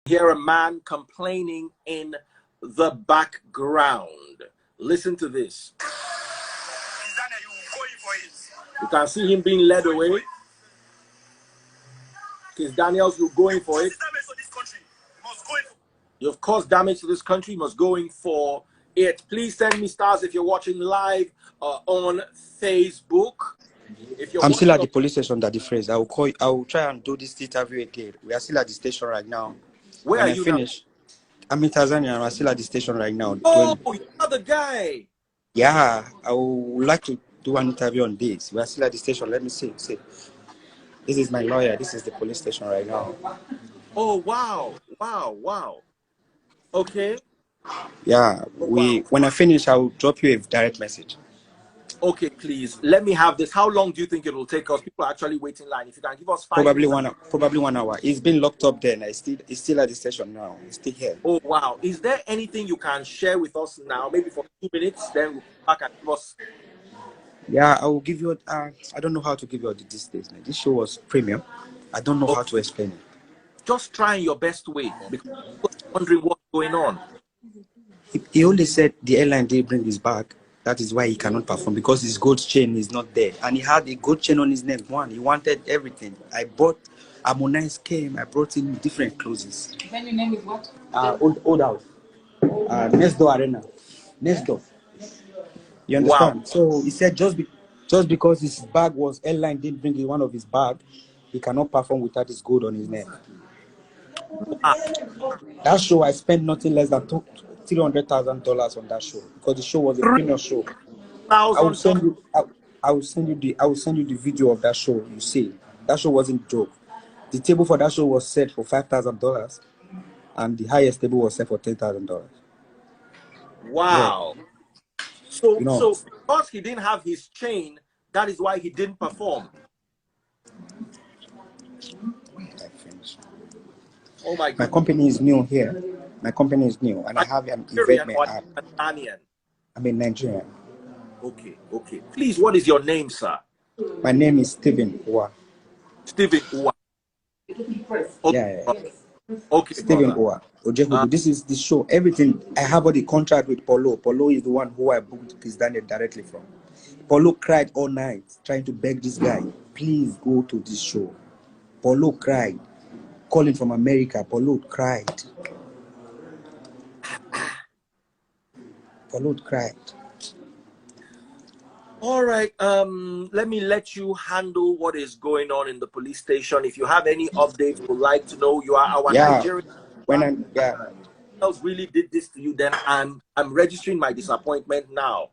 Hear a man complaining in the background. Listen to this. You can see him being led away. Kiss Daniels, you're going for it. You've caused damage to this country, you must go in for it. Please send me stars if you're watching live on Facebook. I'm still at the police station, that the phrase. I will call you, I will try and do this interview again. We are still at the station right now. Where when are I you finish, now? I'm in Tanzania and I'm still at the station right now. Oh, you're the guy. Yeah, I would like to do an interview on this. We are still at the station. Let me see. This is my lawyer. This is the police station right now. Oh, wow. Okay. Yeah, when I finish, I will drop you a direct message. Okay, please. Let me have this. How long do you think it will take us? People are actually waiting in line. If you can give us 5 probably minutes. Probably 1 hour. It's been locked up then. It's still at the station now. It's still here. Oh, wow. Is there anything you can share with us now? Maybe for 2 minutes, then we'll come back and give us. Yeah, I will give you. I don't know how to give you all the details. This show was premium. I don't know how to explain it. Just try in your best way, because people are wondering what's going on. He only said the airline didn't bring his bag. That is why he cannot perform, because his gold chain is not there. And he had a gold chain on his neck. He wanted everything. Harmonize came. I brought in different clothes. Then your name is what? Old House. Next door Arena. Next door. You understand? Wow. So he said just because his bag was airline didn't bring one of his bag, he cannot perform without his gold on his neck. Wow. That show, I spent nothing less than $300,000 on that show, because the show was a premium show. I will send you the video of that show. You see, that show wasn't a joke. The table for that show was set for $5,000, and the highest table was set for $10,000. Wow. Yeah. So because he didn't have his chain, that is why he didn't perform. Oh my God. My company is new here. My company is new, and I have an event app. I'm in Nigeria. Okay. Please, what is your name, sir? My name is Stephen Uwa. Stephen Uwa. Okay. Yeah. Okay. Stephen Uwa. This is the show. Everything. I have all the contract with Polo. Polo is the one who I booked Chris Daniel directly from. Polo cried all night trying to beg this guy, please go to this show. Polo cried. Calling from America, Polo cried. Polo cried. All right. Let me let you handle what is going on in the police station. If you have any updates, would like to know, you are our Nigerian. Else really did this to you, then I'm registering my disappointment now.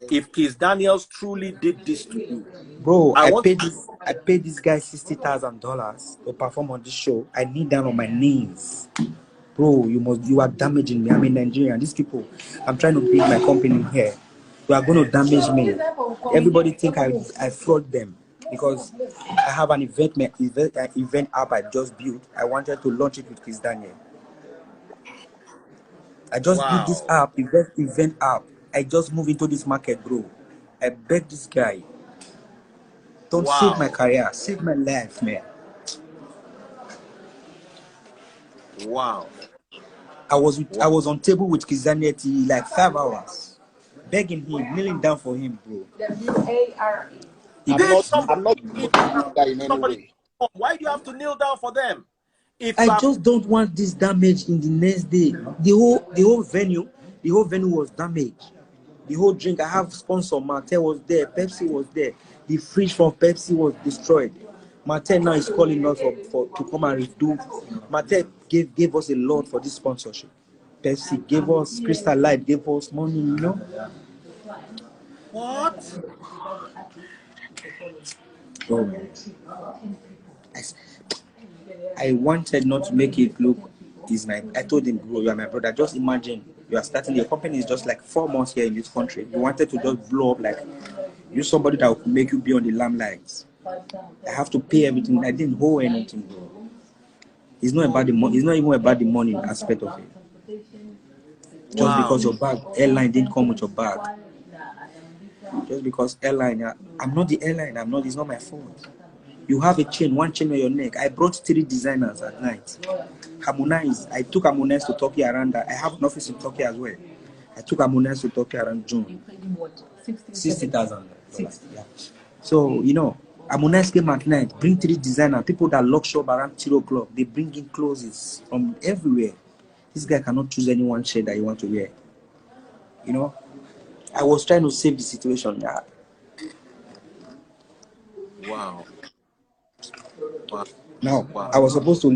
If Kiss Daniels truly did this to you, bro, I paid this guy $60,000 to perform on this show. I kneel down on my knees. Bro, you are damaging me. I'm in Nigeria. These people, I'm trying to build my company here. You are going to damage me. Everybody think I fraud them, because I have an event app I just built. I wanted to launch it with Chris Daniel. I just built this app, event app. I just moved into this market, bro. I beg this guy, don't save my career, save my life, man. Wow. I was on table with Kizaneti like 5 hours, begging him, kneeling down for him, bro. W-A-R-E. I'm not in any way. Why do you have to kneel down for them? I just don't want this damage in the next day. The whole venue was damaged. The whole drink, I have sponsor, Martel was there, Pepsi was there. The fridge from Pepsi was destroyed. Martel now is calling us to come and redo. Martel gave us a lot for this sponsorship. Pepsi gave us, Crystal Light gave us money, you know. What? Oh, man. I wanted not to make it look I told him, bro, you are my brother. Just imagine you are starting your company is just like 4 months here in this country. You wanted to just blow up, like you somebody that will make you be on the limelight. I have to pay everything. I didn't owe anything, bro. It's not about the money. It's not even about the money aspect of it. Just because your bag airline didn't come with your bag. Just because airline, I'm not the airline. It's not my fault. You have a chain, one chain on your neck. I brought 3 designers at night. Harmonize. I took Harmonize to Turkey around that. I have an office in Turkey as well. I took Harmonize to Turkey around June. 60,000. Yeah. So, you know, Harmonize came at night, bring 3 designers, people that lock shop around 3 o'clock. They bring in clothes from everywhere. This guy cannot choose any one shirt that you want to wear. You know, I was trying to save the situation. Yeah. Wow. Wow. Now, Wow. I was supposed to,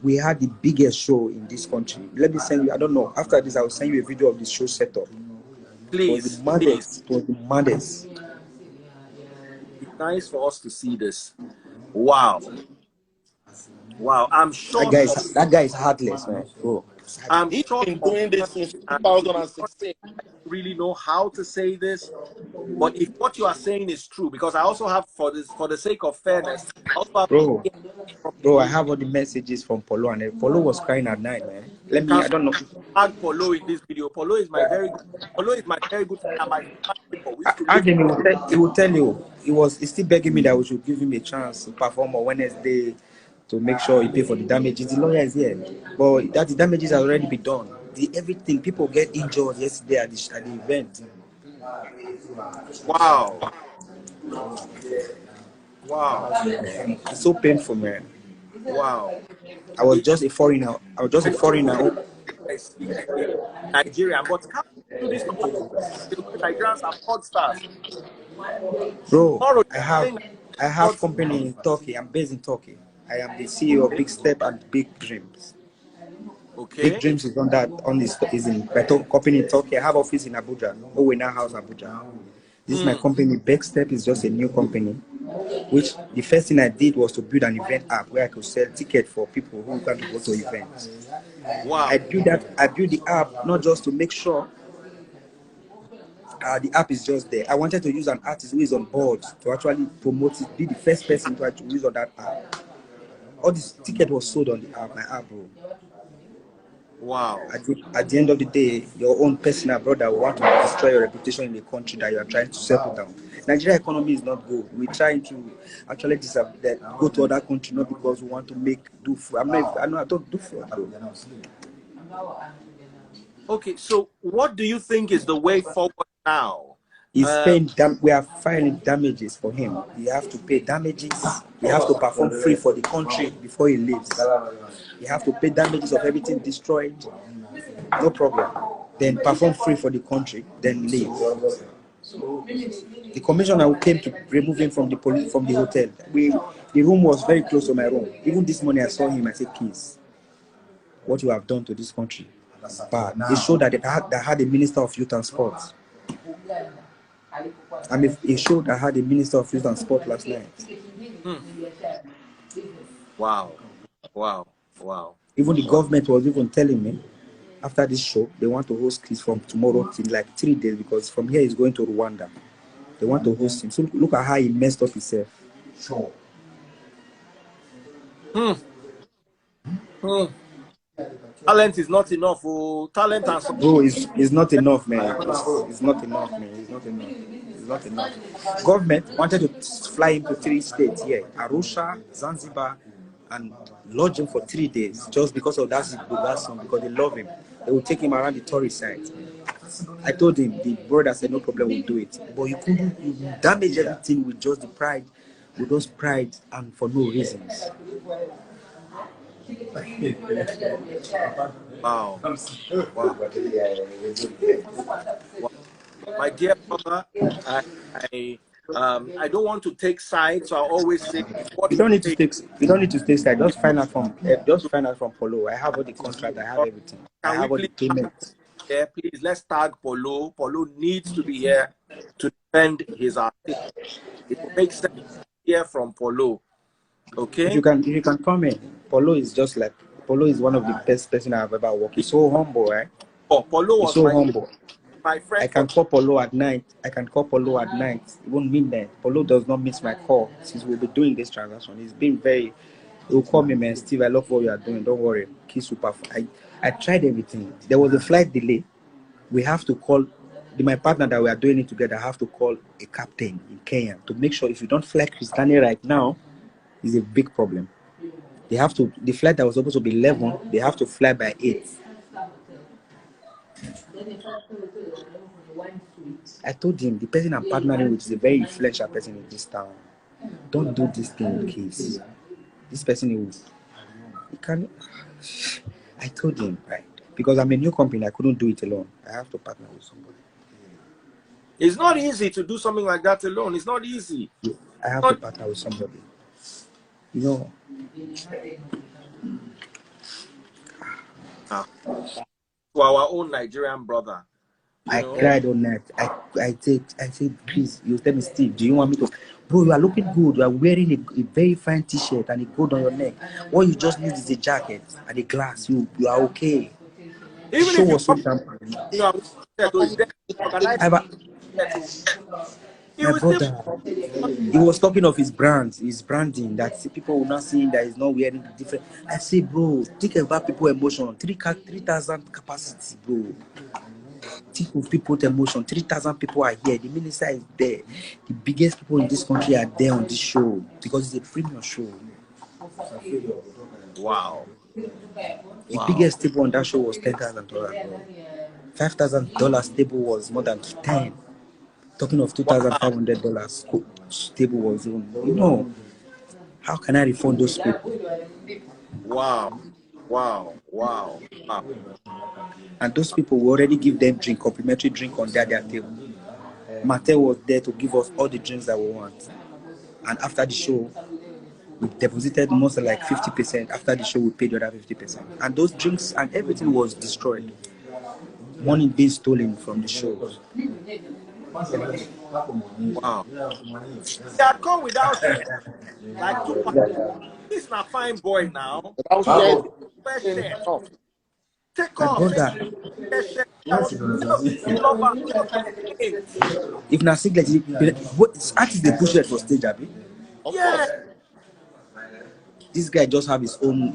we had the biggest show in this country. Let me send you, I don't know, after this, I will send you a video of the show setup. Please. It was the maddest. It was the maddest. It's nice for us to see this. Wow. Wow. I'm sure that guy is heartless, man. Bro. I'm He's sure been doing this since 2016. I don't really know how to say this, but if what you are saying is true, because I also have, for the sake of fairness, I also have Bro, I have all the messages from Polo, and Polo was crying at night, man. I don't know. Add Polo in this video. Polo is my very good friend. My he will tell you. He's still begging me that we should give him a chance to perform on Wednesday to make sure he pay for the damages. The lawyer is here, but that the damages has already been done. Everything, people get injured yesterday at the event. Wow. Wow. It's so painful, man. Wow. I was just a foreigner. I speak Nigerian, but how do this? Nigerians are fraudsters. Bro, I have company in Turkey. I'm based in Turkey. I am the CEO of Big Step and Big Dreams. Okay. Big Dreams is is in company in Turkey. I have office in Abuja. We now house Abuja. This is my company. Big Step is just a new company. Which the first thing I did was to build an event app where I could sell tickets for people who want to go to events. Wow. I built the app not just to make sure the app is just there. I wanted to use an artist who is on board to actually promote it, be the first person to actually use on that app. All this ticket was sold on the app, my app, bro. Wow. At the end of the day, your own personal brother will want to destroy your reputation in the country that you are trying to settle down. Nigeria economy is not good. We're trying to actually go to other country not because we want to do fraud. I don't do fraud, bro. Okay, so what do you think is the way forward now? We are filing damages for him. You have to pay damages. You have to perform free for the country before he leaves. You have to pay damages of everything destroyed. No problem. Then perform free for the country, then leave. The commissioner who came to remove him from the hotel. The room was very close to my room. Even this morning I saw him. I said, "Please, what you have done to this country is bad." It showed that they had a minister of youth and sports. I mean, it showed I had a minister of youth and sport last night. Wow. Wow. Wow. Even the government was even telling me after this show, they want to host kids from tomorrow till like 3 days because from here he's going to Rwanda. They want to host him. So look at how he messed up himself. Sure. Talent is not enough. Oh, talent and support. Bro, it's not enough, man. It's not enough, man. It's not enough. It's not enough. Government wanted to fly him to 3 states here: Arusha, Zanzibar, and lodge him for 3 days just because of that song, because they love him. They will take him around the tourist site. I told him, the brother said no problem, we'll do it. But you damage everything with just the pride, with those pride and for no reasons. Wow. Wow. My dear brother, I don't want to take sides, so I always say you don't need to take sides. Just find out from Polo. I have all the contract, I have everything. I have all the payments. Yeah, please let's tag Polo. Polo needs to be here to defend his artist. It will make sense to hear from Polo. Okay. If you can come in, Polo is one of the best person I've ever worked. He's so humble, eh? Oh, Polo was so humble. My friend. I can call Polo at night. Even midnight. Polo does not miss my call since we'll be doing this transaction. He's been he'll call me, man, Steve, I love what you are doing. Don't worry. Keep super. I tried everything. There was a flight delay. We have to call my partner that we are doing it together. I have to call a captain in Kenya to make sure if you don't fly Chris Daniel right now, is a big problem. They have to, the flight that was supposed to be 11, they have to fly by 8. I told him, the person I'm partnering with is a very influential person in this town. Don't do this thing with kids. This person he can. I told him, right? Because I'm a new company, I couldn't do it alone. I have to partner with somebody. It's not easy to do something like that alone. It's not easy. I have to partner with somebody. You know. To our own Nigerian brother. I cried all night. I said, please, you tell me, Steve, do you want me to? Bro, you are looking good. You are wearing a very fine t-shirt and a gold on your neck. What you just need is a jacket and a glass. You are okay. Even if you was my brother, he was talking of his brand, his branding, that people will not see that he's not wearing different. I say, bro, think about people emotion. 3,000 capacity, bro. Think of people's emotion. 3,000 people are here. The minister is there. The biggest people in this country are there on this show because it's a premium show. Wow. The biggest table on that show was $10,000. $5,000 table was more than 10. Talking of $2,500 table was even, you know, how can I refund those people? Wow. And those people will already give them drink, complimentary drink on their table. Mattel was there to give us all the drinks that we want. And after the show, we deposited most like 50%. After the show, we paid the other 50%. And those drinks and everything was destroyed. Money being stolen from the shows. Wow. They had come without like 2 months. He's not fine boy now. Take off. If not singlet, what artists they push it for stage, Abby? Yeah. This guy just have his own.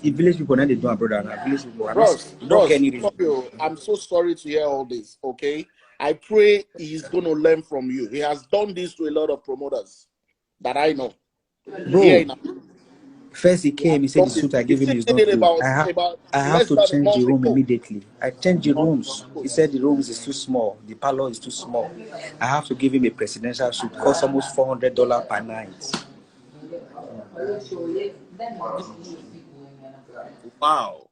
Village people now they do a brother now. Village people. I'm so sorry to hear all this. Okay, I pray he's gonna learn from you. He has done this to a lot of promoters that I know. Bro, first he came, he said the suit I gave him is not good. I have to change the room immediately. I changed the rooms. He said the rooms is too small. The parlor is too small. I have to give him a presidential suit. Cost almost $400 per night. Wow.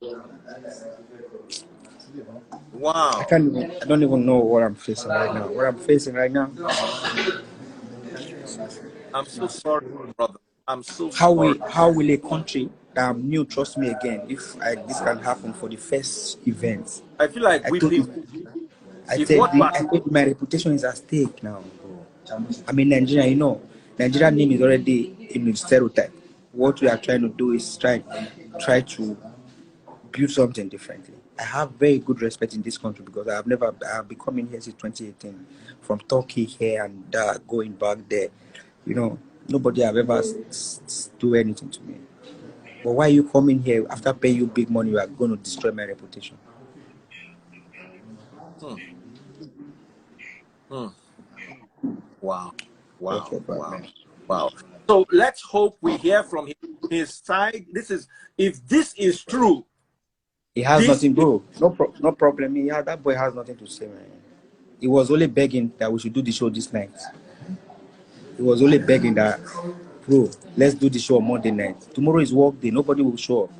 I don't even know what I'm facing right now. I'm so sorry, brother. I'm so sorry. How will a country that I'm new trust me again if this can happen for the first event? I feel like I think my reputation is at stake now, bro. I mean, Nigeria, you know, Nigerian name is already in the stereotype. What we are trying to do is try to build something differently. I have very good respect in this country because I've been coming here since 2018, from Turkey here and going back there. You know, nobody have ever do anything to me. But why you coming here after paying you big money? You are going to destroy my reputation. Wow. So let's hope we hear from his side. If this is true. He has nothing, bro. No problem. That boy has nothing to say, man. He was only begging that we should do the show this night. He was only begging that, bro, let's do the show on Monday night. Tomorrow is work day. Nobody will show up.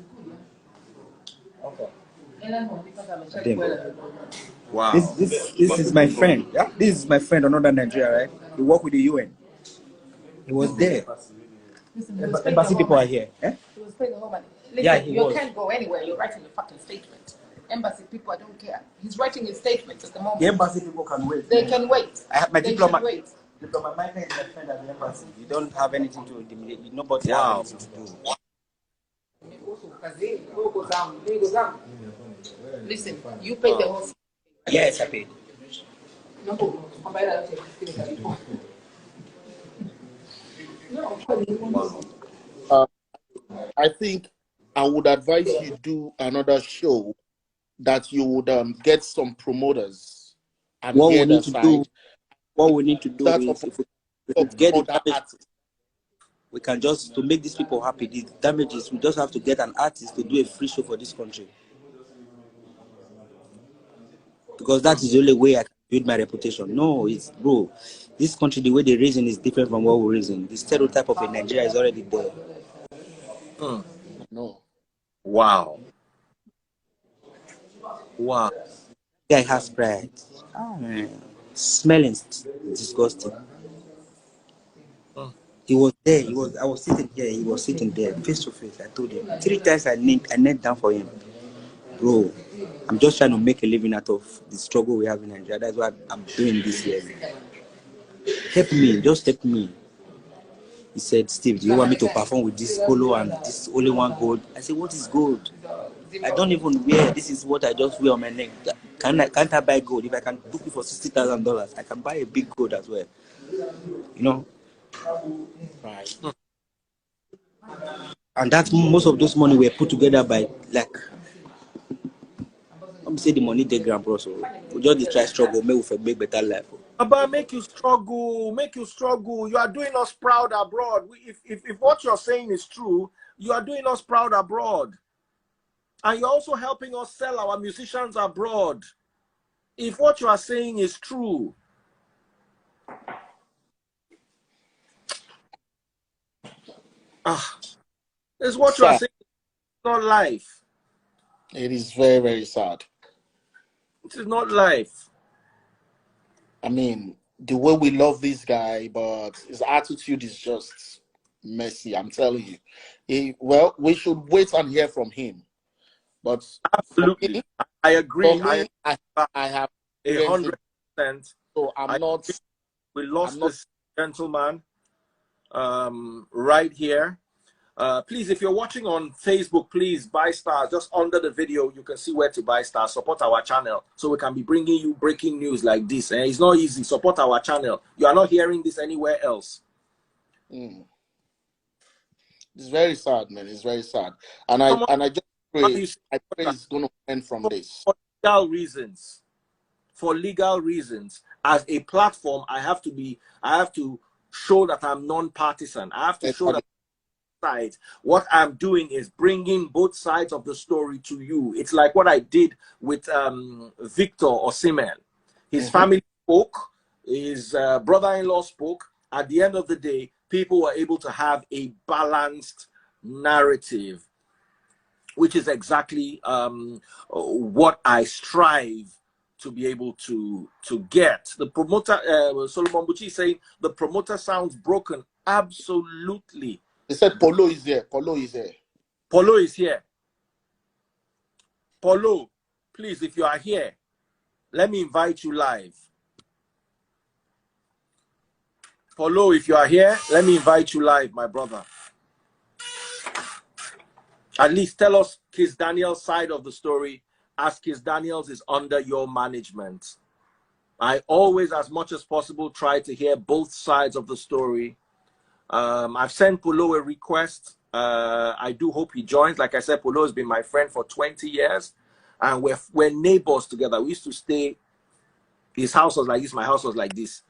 Wow. This is my friend. Yeah? This is my friend, another Nigeria, right? He worked with the UN. He was there. Embassy people are here. Eh? He was paying the whole money. Listen, you can't go anywhere. You're writing a fucking statement. Embassy people, I don't care. He's writing his statement at the moment. The embassy people can wait. They can wait. I have my diploma. Diploma. My friend is my friend at the embassy. You don't have anything to intimidate. Nobody has anything to do. Listen, you paid the whole. Yes, I paid. I think I would advise you do another show that you would get some promoters and what we need to do is if we get the artists. We can just, to make these people happy, the damages, we just have to get an artist to do a free show for this country. Because that is the only way I can build my reputation. No, it's, bro, this country, the way they raising is different from what we're raising. The stereotype of a Nigeria is already there. No. Wow. Wow. Guy has pride. Oh, man. Smelling disgusting. He was there. I was sitting here. He was sitting there, face to face. I told him 3 times. I knelt down for him, bro. I'm just trying to make a living out of the struggle we have in Nigeria. That's why I'm doing this here. Help me, just help me. He said, Steve, do you want me to perform with this polo and this only one gold? I said, what is gold? I don't even wear. This is what I just wear on my neck. Can't I buy gold? If I can book it for $60,000, I can buy a big gold as well. You know. Right. And that's most of those money were put together by, like, let me say the money they grant, bro. So we just try struggle, maybe we make better life. About make you struggle, make you struggle. You are doing us proud abroad. If what you're saying is true, you are doing us proud abroad. And you're also helping us sell our musicians abroad. If what you are saying is true. It's what sad. you are saying. It's not life. It is very, very sad. It is not life. I mean, the way we love this guy, but his attitude is just messy. I'm telling you. Well, we should wait and hear from him. But absolutely, me, I agree. For me, I have 100%. So I'm not. We lost this gentleman right here. Please, if you're watching on Facebook, please buy stars. Just under the video, you can see where to buy stars. Support our channel so we can be bringing you breaking news like this. And it's not easy. Support our channel. You are not hearing this anywhere else. It's very sad, man. It's very sad. And I just pray, it's going to end from this. For legal reasons, as a platform, I have to show that I'm non-partisan. I have to show that sides. What I'm doing is bringing both sides of the story to you. It's like what I did with Victor Osimhen. His family spoke, his brother-in-law spoke. At the end of the day, people were able to have a balanced narrative, which is exactly what I strive to be able to get. The promoter, Solomon Buchi, is saying the promoter sounds broken. Absolutely. They said Polo is there. Polo is there. Polo is here. Polo, please, if you are here, let me invite you live. Polo, if you are here, let me invite you live, my brother. At least tell us Kiss Daniel's side of the story, as Kiss Daniels is under your management. I always, as much as possible, try to hear both sides of the story. I've sent Polo a request. I do hope he joins. Like I said, Polo has been my friend for 20 years. And we're neighbors together. We used to stay, his house was like this, my house was like this.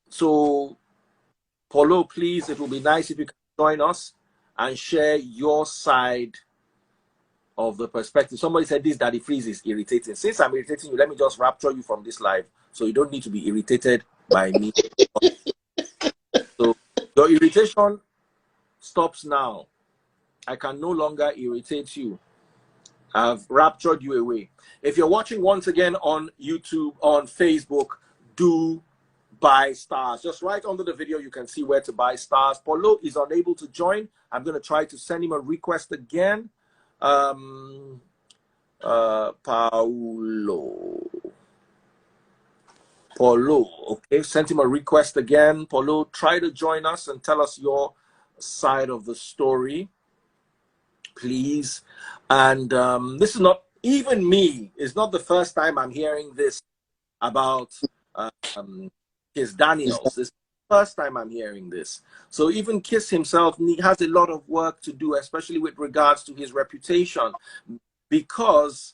So, Polo, please, it will be nice if you can join us and share your side of the perspective. Somebody said this Daddy Freeze is irritating. Since I'm irritating you, let me just rapture you from this live so you don't need to be irritated by me. So your irritation stops now. I can no longer irritate you. I've raptured you away. If you're watching once again on YouTube, on Facebook, do buy stars. Just right under the video, you can see where to buy stars. Polo is unable to join. I'm going to try to send him a request again. Paulo. Polo, okay, sent him a request again. Polo, try to join us and tell us your side of the story, please. And this is not, even me, it's not the first time I'm hearing this about Kiss Daniels. This is the first time I'm hearing this. So even Kiss himself has a lot of work to do, especially with regards to his reputation, because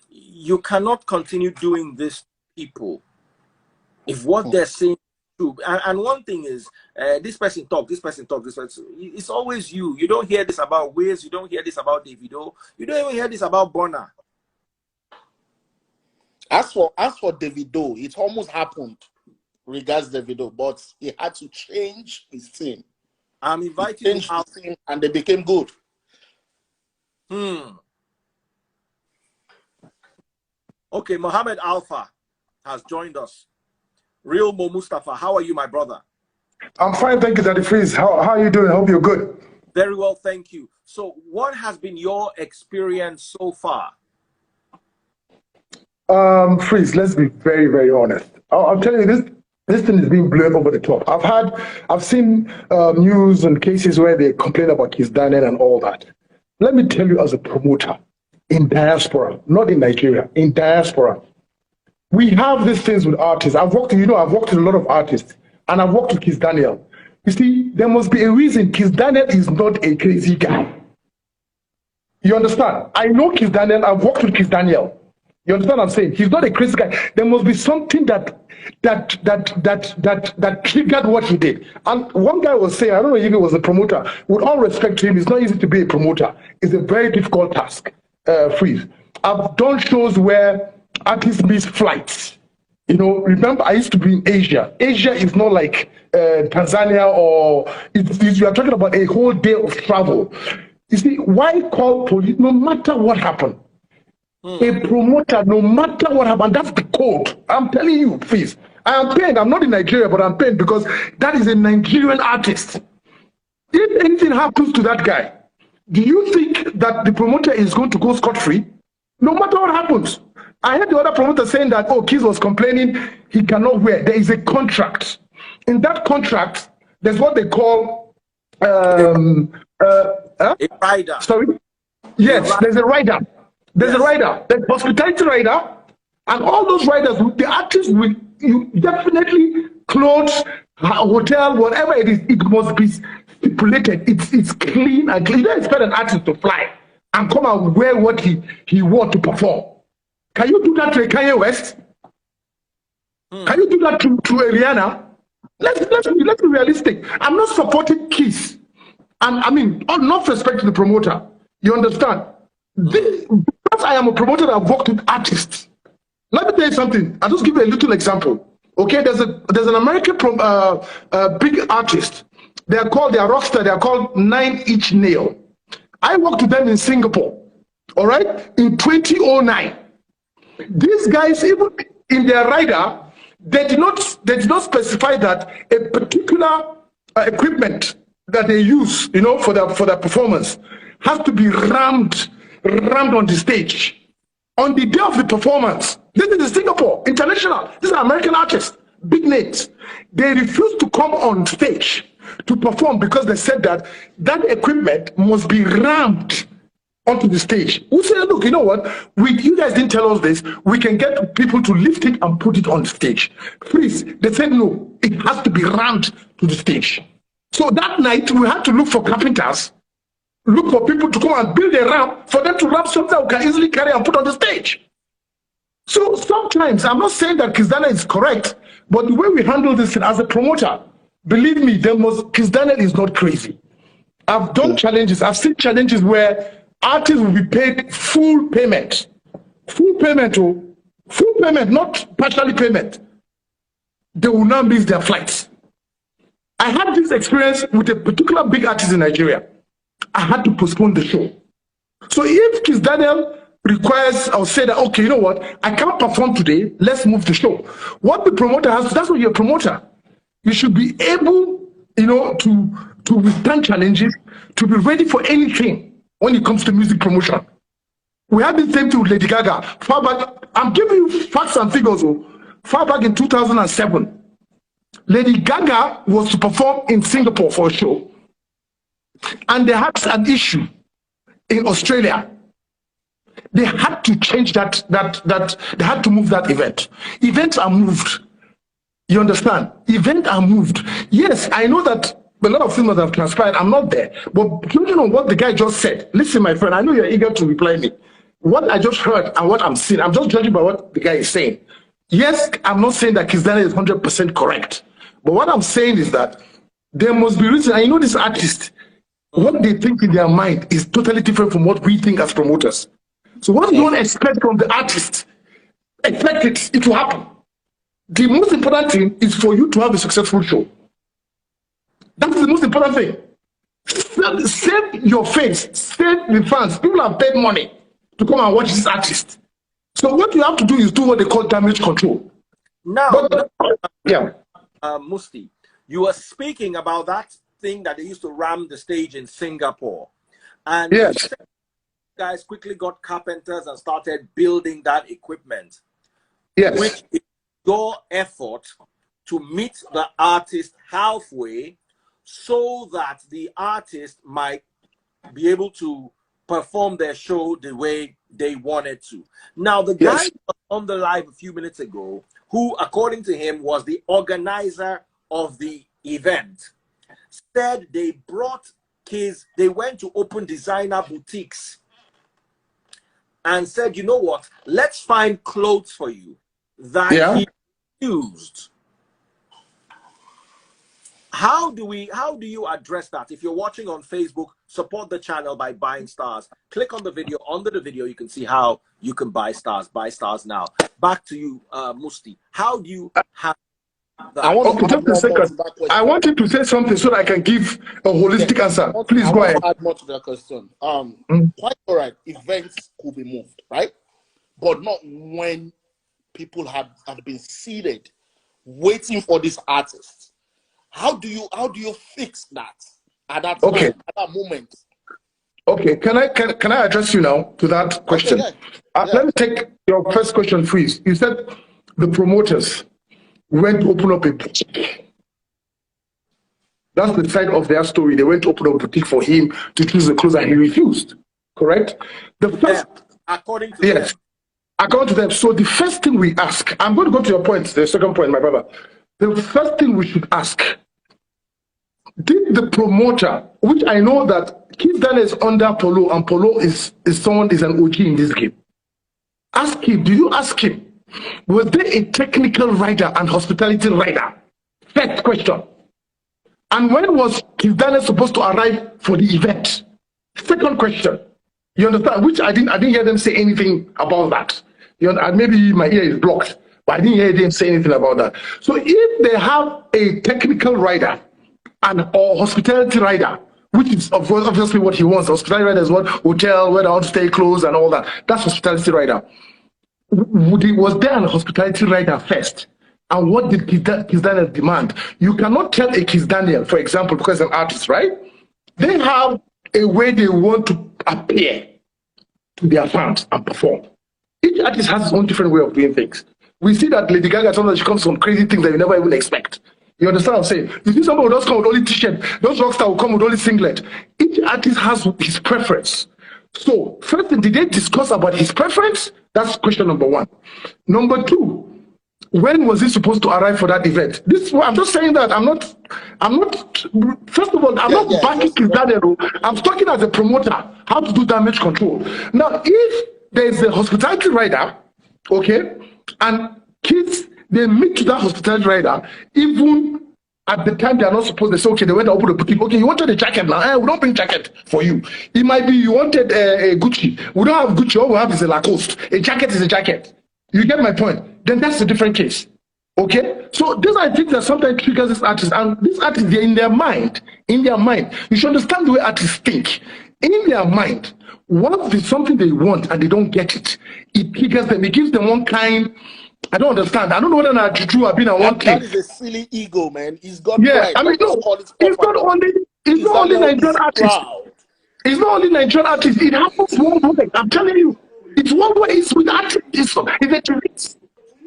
you cannot continue doing this to people if what they're saying is true. And one thing is, this person talk, this person talk, this person. It's always you. You don't hear this about Wiz. You don't hear this about Davido. You don't even hear this about Bonner. As for Davido, it almost happened regards Davido, but he had to change his team. I'm inviting his team, and they became good. Okay, Mohammed Alpha has joined us. Real Mo Mustafa, how are you, my brother? I'm fine, thank you, Daddy Freeze. How are you doing? I hope you're good. Very well, thank you. So, what has been your experience so far? Freeze, let's be very, very honest. I'm telling you, this thing is being blown over the top. I've seen news and cases where they complain about Kiss Daniel and all that. Let me tell you, as a promoter in diaspora, not in Nigeria, in diaspora, we have these things with artists. I've worked with a lot of artists, and I've worked with Kiss Daniel. You see, there must be a reason Kiss Daniel is not a crazy guy. You understand? I know Kiss Daniel. I've worked with Kiss Daniel. You understand what I'm saying? He's not a crazy guy. There must be something that triggered what he did. And one guy was saying, I don't know if he was a promoter. With all respect to him, it's not easy to be a promoter. It's a very difficult task. Freeze. I've done shows where artists miss flights. You know, remember, I used to be in Asia. Asia is not like Tanzania, or you are talking about a whole day of travel. You see, why call police? No matter what happened, a promoter, no matter what happened, that's the code. I'm telling you, please. I am pained. I'm not in Nigeria, but I'm pained because that is a Nigerian artist. If anything happens to that guy, do you think that the promoter is going to go scot-free? No matter what happens. I heard the other promoter saying that, oh, Kiss was complaining he cannot wear. There is a contract. In that contract, there's what they call a rider. Sorry? Yes, there's a rider. There's a rider. There's hospitality rider. And all those riders, the artists will definitely clothes, hotel, whatever it is, it must be stipulated. It's clean and clean. You don't expect an artist to fly and come and wear what he wants to perform. Can you do that to a Kanye West? Can you do that to a Rihanna? Let's be realistic. I'm not supporting Kiss. And I mean, not respecting the promoter. You understand? Because I am a promoter, I've worked with artists. Let me tell you something. I'll just give you a little example. Okay, there's an American big artist. They are rockstar. They are called 9 Inch Nail. I worked with them in Singapore. All right, in 2009. These guys, even in their rider, they did not specify that a particular equipment that they use, you know, for their performance has to be rammed on the stage on the day of the performance. This is in Singapore, international. These are American artists, big names. They refused to come on stage to perform because they said that equipment must be rammed onto the stage. We said, look, you know what? You guys didn't tell us this. We can get people to lift it and put it on stage. Please, they said no. It has to be rammed to the stage. So that night we had to look for carpenters, look for people to come and build a ramp for them to ramp something that we can easily carry and put on the stage. So sometimes, I'm not saying that Kiss Daniel is correct, but the way we handle this as a promoter, believe me, Kiss Daniel is not crazy. I've done challenges. I've seen challenges where artists will be paid full payment. Full payment, not partially payment. They will now miss their flights. I had this experience with a particular big artist in Nigeria. I had to postpone the show. So if Kiss Daniel requires, I'll say that, okay, you know what, I can't perform today, let's move the show. What the promoter has to, that's what you're a promoter. You should be able, you know, to withstand challenges, to be ready for anything when it comes to music promotion. We had the same thing with Lady Gaga. Far back, I'm giving you facts and figures. Far back in 2007, Lady Gaga was to perform in Singapore for a show. And they had an issue in Australia. They had to change they had to move that event. Events are moved. You understand? Events are moved. Yes, I know that a lot of things have transpired. I'm not there. But judging on what the guy just said, listen, my friend, I know you're eager to reply me. What I just heard and what I'm seeing, I'm just judging by what the guy is saying. yes, I'm not saying that Kiss Daniel is 100% correct, but what I'm saying is that there must be reason. I know this artist, what they think in their mind is totally different from what we think as promoters. So what you don't expect from the artist, expect it will happen. The most important thing is for you to have a successful show. That's the most important thing. Save your face, save the fans. People have paid money to come and watch this artist. So what you have to do is do what they call damage control. Now, Musti, you were speaking about that thing that they used to ram the stage in Singapore. And guys quickly got carpenters and started building that equipment. Yes. Which is your effort to meet the artist halfway so that the artist might be able to perform their show the way they wanted to. Now, the guy on the live a few minutes ago, who, according to him, was the organizer of the event, said they brought kids, they went to open designer boutiques and said, you know what, let's find clothes for you that he used. How do you address that? If you're watching on Facebook, support the channel by buying stars. Click on the video. Under the video, you can see how you can buy stars. Buy stars now. Back to you, Musti. How do you have that? I want just a second. I wanted to say something so that I can give a holistic answer. Please go ahead. Add more to that question. Quite all right. Events could be moved, right? But not when people have been seated waiting for this artist. How do you fix that at that time, at that moment? Okay, can I address you now to that question? Let me take your first question, please. You said the promoters went to open up a boutique. That's the side of their story. They went to open up a boutique for him to choose the clothes and he refused. Correct? The first, according to them. According to them. So the first thing we ask, I'm going to go to your point, the second point, my brother. The first thing we should ask, did the promoter, which I know that Kiss Daniel is under Polo, and Polo is an OG in this game. Ask him, did you ask him, was there a technical rider and hospitality rider? First question. And when was Kiss Daniel supposed to arrive for the event? Second question. You understand? Which I didn't hear them say anything about that. You know, maybe my ear is blocked. But I didn't hear them say anything about that. So if they have a technical rider or hospitality rider, which is obviously what he wants, hospitality rider is what hotel, where they want to stay close and all that. That's hospitality rider. Was there a hospitality rider first? And what did Kiss Daniel demand? You cannot tell a Kiss Daniel, for example, because an artist, right? They have a way they want to appear to their fans and perform. Each artist has his own different way of doing things. We see that Lady Gaga, sometimes she comes from crazy things that you never even expect. You understand what I'm saying? You see somebody who does come with only t-shirt, those rockstars will come with only singlet. Each artist has his preference. So, first thing, did they discuss about his preference? That's question number one. Number two, when was he supposed to arrive for that event? I'm just saying that I'm not, first of all, I'm not backing Kiss Daniel. I'm talking as a promoter, how to do damage control. Now, if there's a hospitality rider, okay, and kids, they meet to that hospitality rider, even at the time they are not supposed to say, okay, they went to open the boutique. Okay, you wanted a jacket now. We don't bring jacket for you. It might be you wanted a Gucci. We don't have Gucci. All we have is a Lacoste. A jacket is a jacket. You get my point? Then that's a different case. Okay? So this, I think, that sometimes triggers this artist. And these artists, they're in their mind. You should understand the way artists think. In their mind, once there's something they want and they don't get it, it triggers them. It gives them one kind. I don't understand. I don't know whether or Juju have been on one thing. That is a silly ego, man. He's got pride. I mean, no, it's not only Nigerian artists. It's not only Nigerian artists. It happens worldwide. I'm telling you. It's worldwide. It's with artists. It's a disease.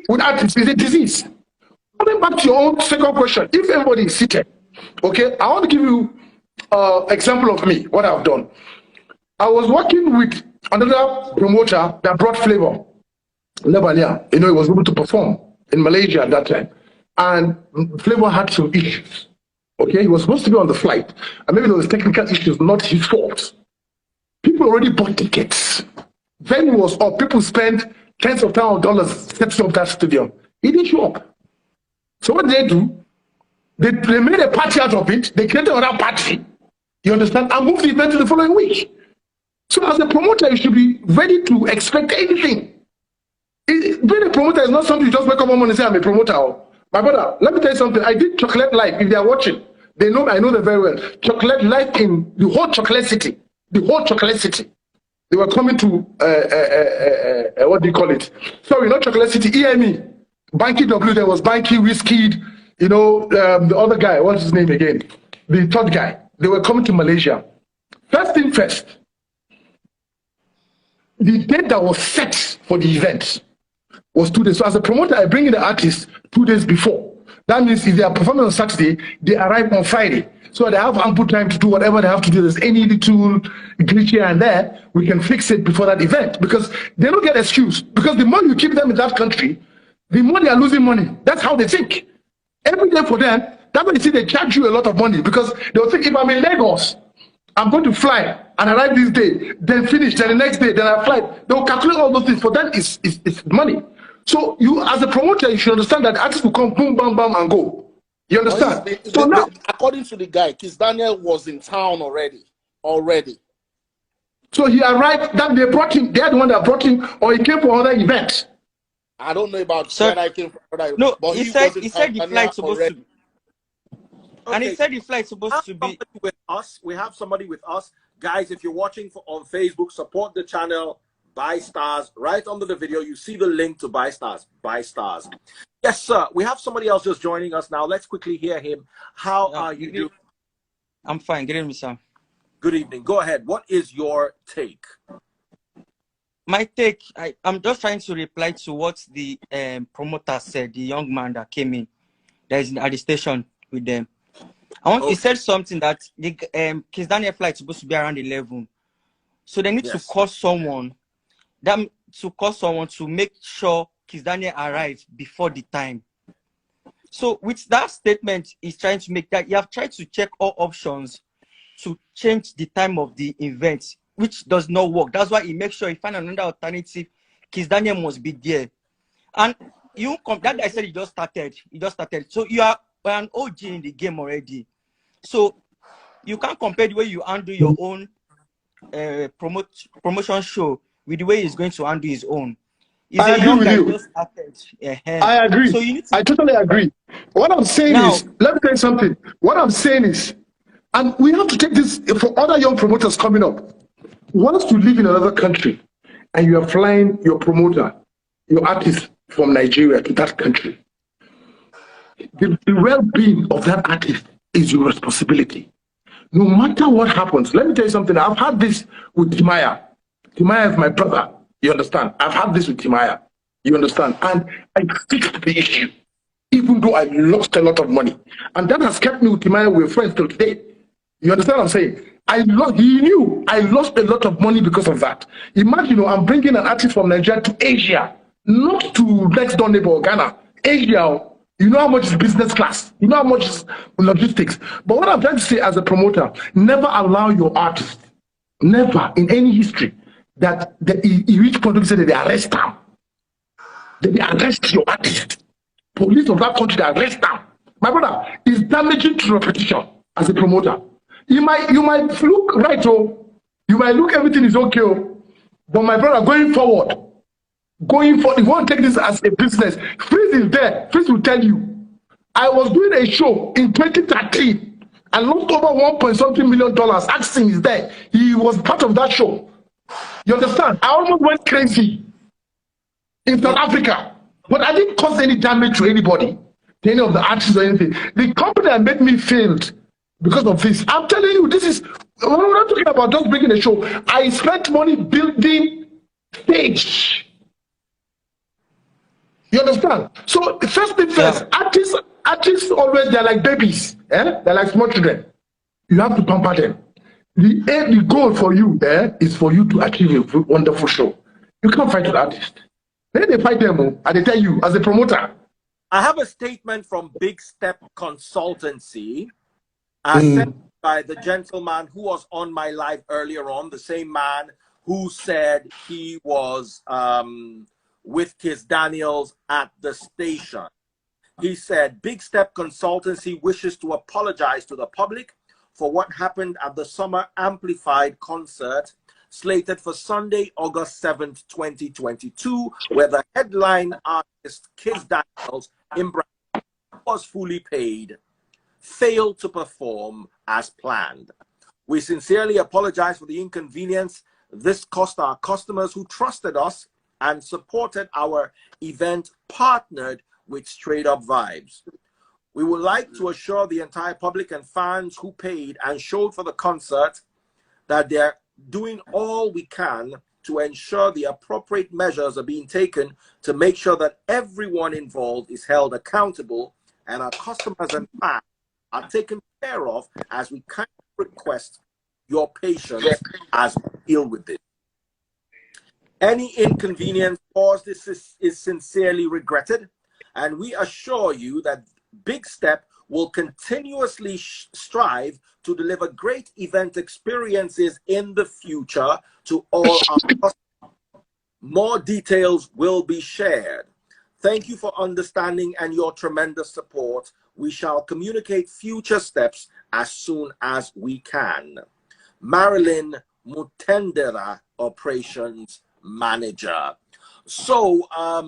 With artists, it's a disease. Coming back to your own second question, if everybody is seated, okay, I want to give you an example of me, what I've done. I was working with another promoter that brought Flavor. Lebalia, he was able to perform in Malaysia at that time. And Flavor had some issues. Okay, he was supposed to be on the flight. And maybe there was technical issues, not his fault. People already bought tickets. Venue was up. People spent tens of thousands of dollars setting up that stadium. He didn't show up. So what did they do? They made a party out of it. They created another party. You understand? And moved the event to the following week. So as a promoter, you should be ready to expect anything. Being a promoter is not something you just wake up one morning and say, I'm a promoter. My brother, let me tell you something. I did Chocolate Life. If they are watching, they know, I know them very well. Chocolate Life in the whole Chocolate City. The whole Chocolate City. They were coming to, what do you call it? Sorry, not Chocolate City, EME. Banky W, there was Banky, Whiskey, you know, the other guy, what's his name again? The third guy. They were coming to Malaysia. First thing first, the date that was set for the event was 2 days. So as a promoter, I bring in the artist 2 days before. That means if they are performing on Saturday, they arrive on Friday. So they have ample time to do whatever they have to do. There's any little glitch here and there, we can fix it before that event, because they don't get excuse. Because the more you keep them in that country, the more they are losing money. That's how they think. Every day for them, that's why you see they charge you a lot of money, because they'll think, if I'm in Lagos, I'm going to fly and arrive this day, then finish, then the next day, then I fly. They'll calculate all those things. For them, it's money. So you, as a promoter, you should understand that artists will come, boom, bam, bam, and go. You understand? So now, according to the guy, Kiss Daniel was in town already. So he arrived, that they brought him, they're the one that brought him, or he came for other event. I don't know about when I came for other. No, but he said the flight supposed to be. Okay. And he said the flight supposed to be with us. We have somebody with us. Guys, if you're watching on Facebook, support the channel. Buy stars. Right under the video, you see the link to buy stars. Buy stars. Yes, sir. We have somebody else just joining us now. Let's quickly hear him. How are you doing? I'm fine. Good evening, sir. Good evening. Go ahead. What is your take? My take, I'm just trying to reply to what the promoter said, the young man that came in, that is at the station with them. He said something that the Kiss Daniel flight is supposed to be around 11. So they need to call someone. To make sure Kiss Daniel arrives before the time. So with that statement, he's trying to make that you have tried to check all options to change the time of the event, which does not work. That's why he makes sure he find another alternative. Kiss Daniel must be there. And you that I said he just started. So you are an OG in the game already. So you can't compare the way you handle your own promotion show with the way he's going to handle his own. I agree with you. I agree. So you need to... I totally agree. What I'm saying is, let me tell you something. What I'm saying is, and we have to take this for other young promoters coming up. Once you live in another country and you are flying your promoter, your artist from Nigeria to that country, the well-being of that artist is your responsibility. No matter what happens, let me tell you something. I've had this with Timaya. Timaya is my brother. You understand? I've had this with Timaya. You understand? And I fixed the issue, even though I lost a lot of money. And that has kept me with Timaya. We're friends till today. You understand what I'm saying? He knew I lost a lot of money because of that. Imagine, I'm bringing an artist from Nigeria to Asia, not to next door neighbor Ghana. Asia, you know how much is business class. You know how much is logistics. But what I'm trying to say as a promoter, never allow your artist, never in any history, that you reach point to say that they arrest them. They arrest your artist. Police of that country, they arrest them. My brother, it's damaging to reputation as a promoter. You might look right, you might look everything is okay, but my brother, going forward, if you want to take this as a business, Freeze is there. Freeze will tell you. I was doing a show in 2013 and lost over $1.something million. Axing is there. He was part of that show. You understand? I almost went crazy in South Africa, but I didn't cause any damage to anybody, to any of the artists or anything. The company that made me failed because of this. I'm telling you, this is, we're not talking about just bringing a show. I spent money building stage. You understand? So the first thing first, artists always, they're like babies. They're like small children. You have to pamper them. The goal for you is for you to achieve a wonderful show. You can't fight with artists. Then they fight them, and they tell you, as a promoter. I have a statement from Big Step Consultancy, sent by the gentleman who was on my live earlier on, the same man who said he was with Kiss Daniels at the station. He said, Big Step Consultancy wishes to apologize to the public for what happened at the Summer Amplified concert slated for Sunday, August 7th, 2022, where the headline artist Kiss Daniels in Brazil was fully paid, failed to perform as planned. We sincerely apologize for the inconvenience this cost our customers who trusted us and supported our event partnered with Straight Up Vibes. We would like to assure the entire public and fans who paid and showed for the concert that they're doing all we can to ensure the appropriate measures are being taken to make sure that everyone involved is held accountable and our customers and fans are taken care of, as we kindly request your patience as we deal with this. Any inconvenience caused is sincerely regretted, and we assure you that Big Step will continuously strive to deliver great event experiences in the future to all our customers. More details will be shared. Thank you for understanding and your tremendous support. We shall communicate future steps as soon as we can. Marilyn Mutendera, Operations Manager. So I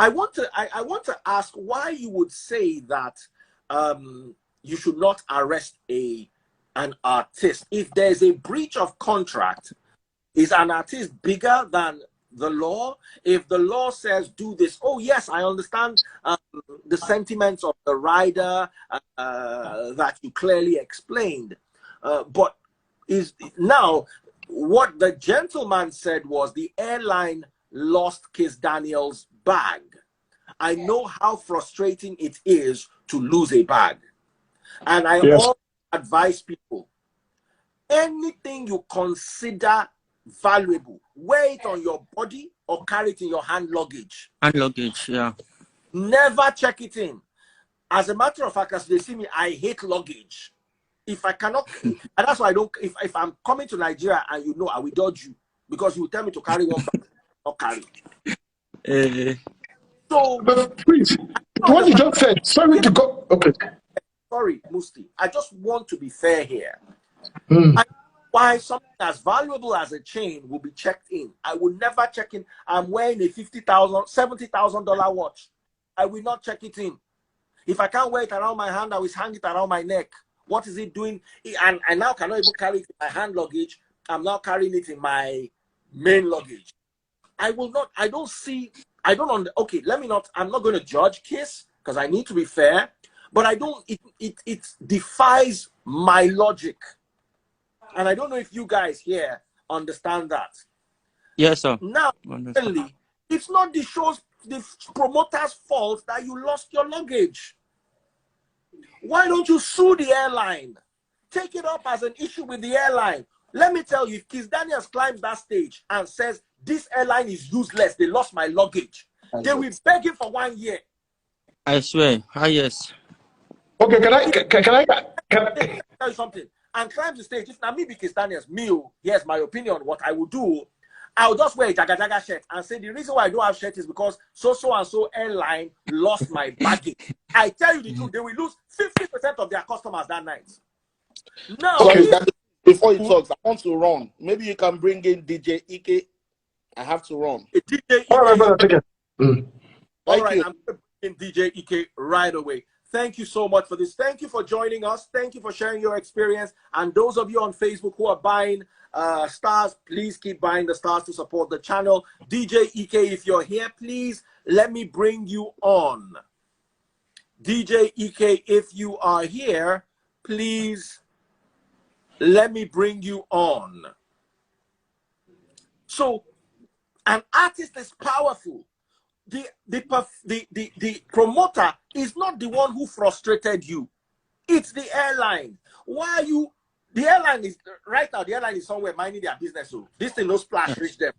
want to ask why you would say that you should not arrest an artist. If there's a breach of contract, is an artist bigger than the law? If the law says do this, oh yes, I understand the sentiments of the rider that you clearly explained, but is now what the gentleman said was the airline lost Kiss Daniels' bag. I know how frustrating it is to lose a bag, and I always advise people, anything you consider valuable, wear it on your body or carry it in your hand luggage. Hand luggage, yeah. Never check it in. As a matter of fact, as they see me, I hate luggage. If I cannot, and that's why I don't, if I'm coming to Nigeria and you know, I will dodge you because you will tell me to carry one bag, not carry. So, but please, what you just said, sorry to go, okay. Sorry, Musti. I just want to be fair here. Why something as valuable as a chain will be checked in. I will never check in. I'm wearing a $50,000, $70,000 watch. I will not check it in. If I can't wear it around my hand, I will hang it around my neck. What is it doing? And I now cannot even carry it in my hand luggage. I'm now carrying it in my main luggage. I will not, I don't see, I don't, okay, let me not, I'm not going to judge Kiss because I need to be fair, but I don't, it defies my logic. And I don't know if you guys here understand that. Yes, sir. Now, certainly, it's not the promoter's fault that you lost your luggage. Why don't you sue the airline? Take it up as an issue with the airline. Let me tell you, if Kiss Daniels climbs that stage and says, this airline is useless, they lost my luggage, they will beg him for 1 year. I swear. Ah, yes. Okay, can I tell you something? And climb the stage. If not me be Kiss Daniels, here's my opinion. What I would do, I'll just wear a Jaga Jaga shirt and say the reason why I don't have shirt is because so and so airline lost my baggage. I tell you the truth, they will lose 50% of their customers that night. Now, before he talks, I want to run. Maybe you can bring in DJ Ike. I have to run. DJ Ike. All right, brother, All right, I'm going to bring in DJ Ike right away. Thank you so much for this. Thank you for joining us. Thank you for sharing your experience. And those of you on Facebook who are buying stars, please keep buying the stars to support the channel. DJ Ike, if you're here, please let me bring you on. DJ Ike, if you are here, please let me bring you on. So, an artist is powerful. The promoter is not the one who frustrated you. It's the airline. Why are you? The airline is right now. The airline is somewhere minding their business. So this thing no splash reach them.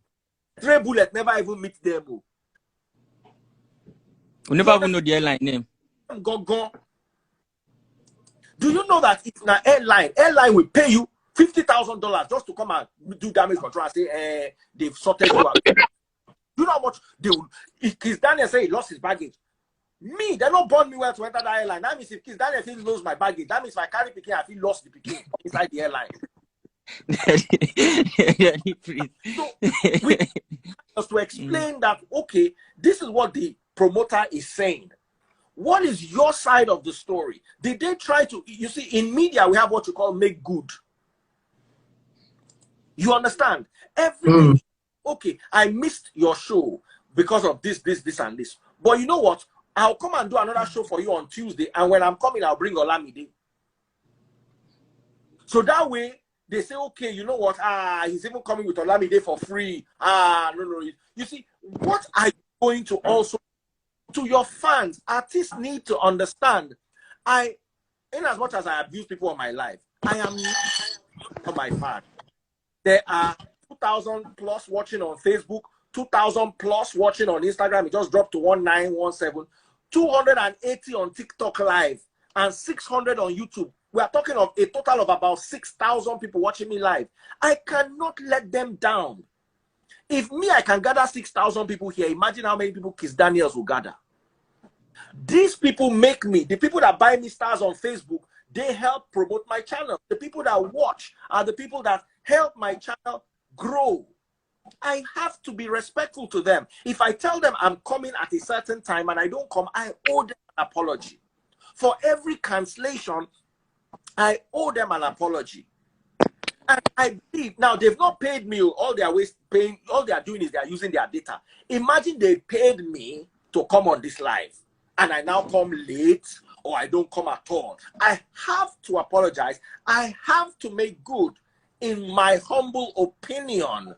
Stray bullet never even meet them. We never even know the airline name. Go. Do you know that if an airline will pay you $50,000 just to come and do damage control and say they've sorted you out? You know how much they would, if Kiss Daniel say he lost his baggage. Me, they don't burn me well to enter the airline. That means if Kiss Daniel feels lose my baggage, that means if I carry Pikin, I feel lost the Pikin inside the airline. So we just to explain that, okay, this is what the promoter is saying. What is your side of the story? Did they try to, you see, in media, we have what you call make good. You understand? Everything, okay, I missed your show because of this, and this. But you know what? I'll come and do another show for you on Tuesday, and when I'm coming, I'll bring Olamide. So that way, they say, okay, you know what? He's even coming with Olamide for free. No. You see, what are you going to also, to your fans, artists need to understand, in as much as I abuse people in my life, I am not my fan. There are 2,000 plus watching on Facebook, 2,000 plus watching on Instagram. It just dropped to 1917. 280 on TikTok live and 600 on YouTube. We are talking of a total of about 6,000 people watching me live. I cannot let them down. If me, I can gather 6,000 people here, imagine how many people Kiss Daniels will gather. These people make me, the people that buy me stars on Facebook, they help promote my channel. The people that watch are the people that help my channel grow. I have to be respectful to them. If I tell them I'm coming at a certain time and I don't come, I owe them an apology. For every cancellation, I owe them an apology. And I believe, now they've not paid me, all they are doing is they are using their data. Imagine they paid me to come on this live and I now come late or I don't come at all. I have to apologize. I have to make good, in my humble opinion.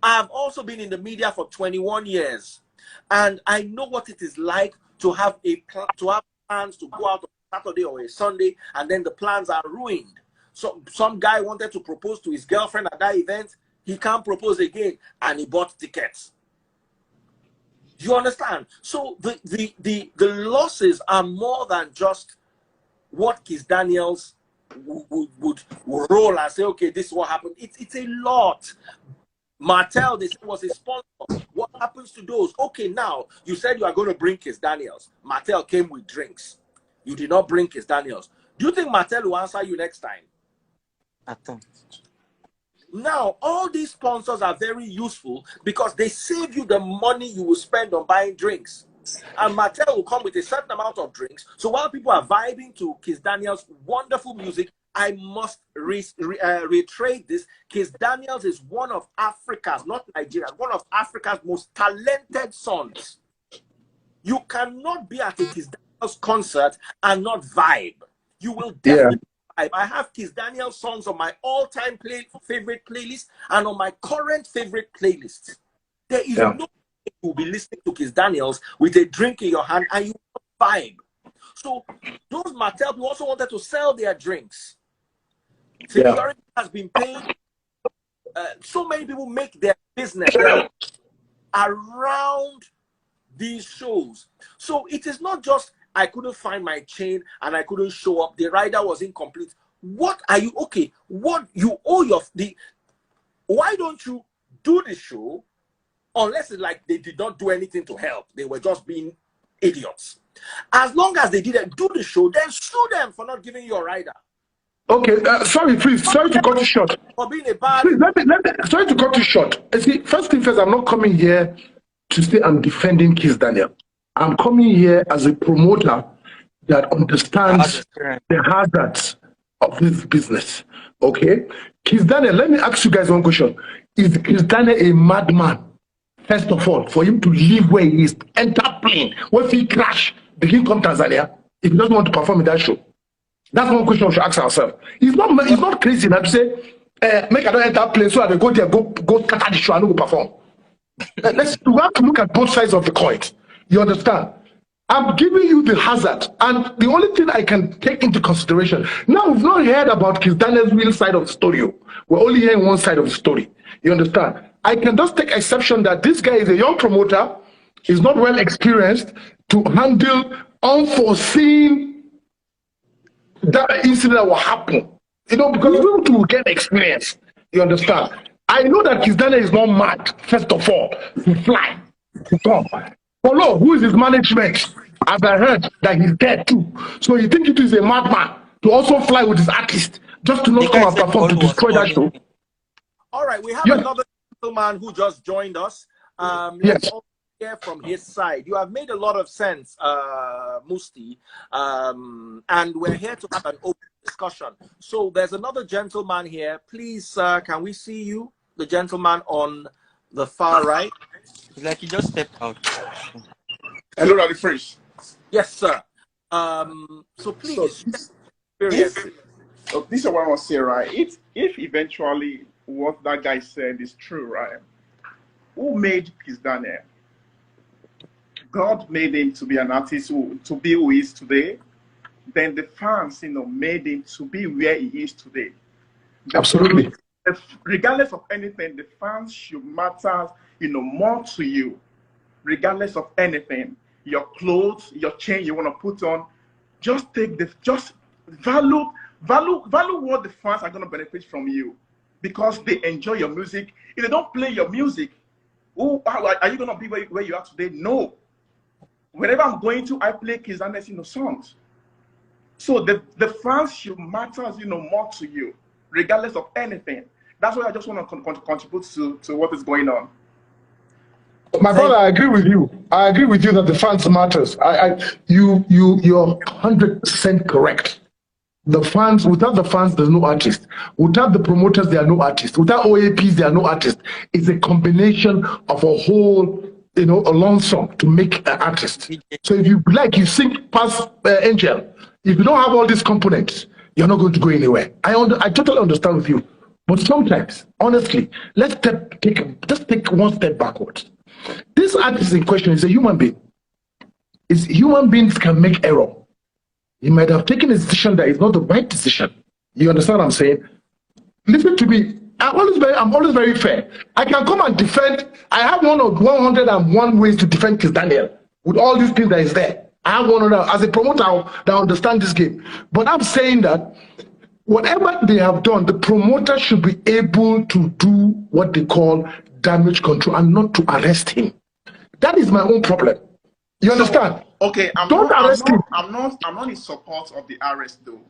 I've also been in the media for 21 years, and I know what it is like to have plans to go out on Saturday or a Sunday, and then the plans are ruined. So some guy wanted to propose to his girlfriend at that event, he can't propose again, and he bought tickets. You understand? So the losses are more than just what Kiss Daniels would roll and say, okay, this is what happened. It's a lot. Martel, this was a sponsor. What happens to those? Okay, now you said you are going to bring Kiss Daniels. Martel came with drinks. You did not bring Kiss Daniels. Do you think Martel will answer you next time? I don't. Now, all these sponsors are very useful because they save you the money you will spend on buying drinks. And Martel will come with a certain amount of drinks. So while people are vibing to Kiss Daniels' wonderful music, I must reiterate this. Kiss Daniels is one of Africa's, not Nigeria, one of Africa's most talented sons. You cannot be at a Kiss Daniels concert and not vibe. You will definitely vibe. I have Kiss Daniels songs on my all-time favorite playlist and on my current favorite playlist. There is no way you will be listening to Kiss Daniels with a drink in your hand and you will vibe. So those Martel people also wanted to sell their drinks. Security has been paying. So many people make their business around these shows. So it is not just I couldn't find my chain and I couldn't show up. The rider was incomplete. What are you okay? What you owe why don't you do the show unless it's like they did not do anything to help? They were just being idiots. As long as they didn't do the show, then sue them for not giving you a rider. Okay, sorry, please. Sorry to cut you short. For being a bad. Please, sorry to cut you short. See, first thing first, I'm not coming here to say I'm defending Kiss Daniel. I'm coming here as a promoter that understands the hazards of this business. Okay, Kiss Daniel. Let me ask you guys one question: is Kiss Daniel a madman? First of all, for him to leave where he is, enter plane, what if he crash, begin come Tanzania, if he doesn't want to perform in that show? That's one question we should ask ourselves. It's not crazy now to say, make I don't enter plane so I go there, go scatter the show and go perform. We have to look at both sides of the coin. You understand? I'm giving you the hazard, and the only thing I can take into consideration. Now, we've not heard about Kiss Daniel's real side of the story. We're only hearing one side of the story. You understand? I can just take exception that this guy is a young promoter, he's not well experienced to handle unforeseen that incident that will happen. You know, because people will get experience. You understand? I know that Kiss Daniel is not mad, first of all, to fly, to come. But Lord, who is his management? As I heard that he's dead too. So you think it is a madman to also fly with his artist just to not come and perform to destroy that show? All right, we have another gentleman who just joined us. Let's also hear from his side. You have made a lot of sense, Musti, and we're here to have an open discussion. So there's another gentleman here. Please, sir, can we see you? The gentleman on the far right. It's like he just stepped out. Hello, Daddy Fresh. Yes, sir. So please, this is what I want to say, right? If eventually what that guy said is true, right? Who made Kiss Daniel? God made him to be an artist, to be who he is today. Then the fans, made him to be where he is today. Absolutely. Regardless of anything, the fans should matter, more to you. Regardless of anything, your clothes, your chain you want to put on, just value what the fans are going to benefit from you, because they enjoy your music. If they don't play your music, are you going to be where you are today? No. Wherever I'm going to, I play Kiss Daniel songs. So the fans should matter, more to you, regardless of anything. That's why I just want to contribute to what is going on. My brother, I agree with you. I agree with you that the fans matters. You're 100% correct. The fans, without the fans, there's no artist. Without the promoters, there are no artists. Without OAPs, there are no artists. It's a combination of a whole, a long song to make an artist. So if you you sing past Angel. If you don't have all these components, you're not going to go anywhere. I totally understand with you. But sometimes, honestly, let's take one step backwards. This artist in question is a human being. Human beings can make error. He might have taken a decision that is not the right decision. You understand what I'm saying? Listen to me. I'm always very fair. I can come and defend. I have 101 ways to defend Kiss Daniel with all these things that is there. I have 100 as a promoter that understand this game. But I'm saying that whatever they have done, the promoter should be able to do what they call damage control and not to arrest him. That is my own problem. You understand? Okay, I'm not in support of the arrest though.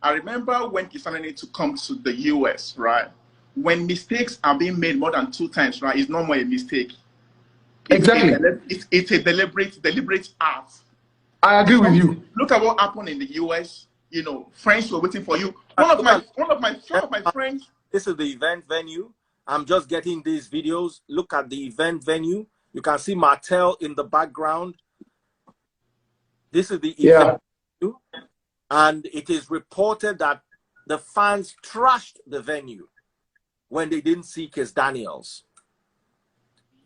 I remember when Kiss Daniel needed to come to the US, right? When mistakes are being made more than 2 times, right? It's not more a mistake. Exactly. It's a deliberate act. I agree with you. Look at what happened in the US. Friends were waiting for you. One of my friends. This is the event venue. I'm just getting these videos. Look at the event venue. You can see Martel in the background. This is the event venue. And it is reported that the fans trashed the venue when they didn't see Kiss Daniels.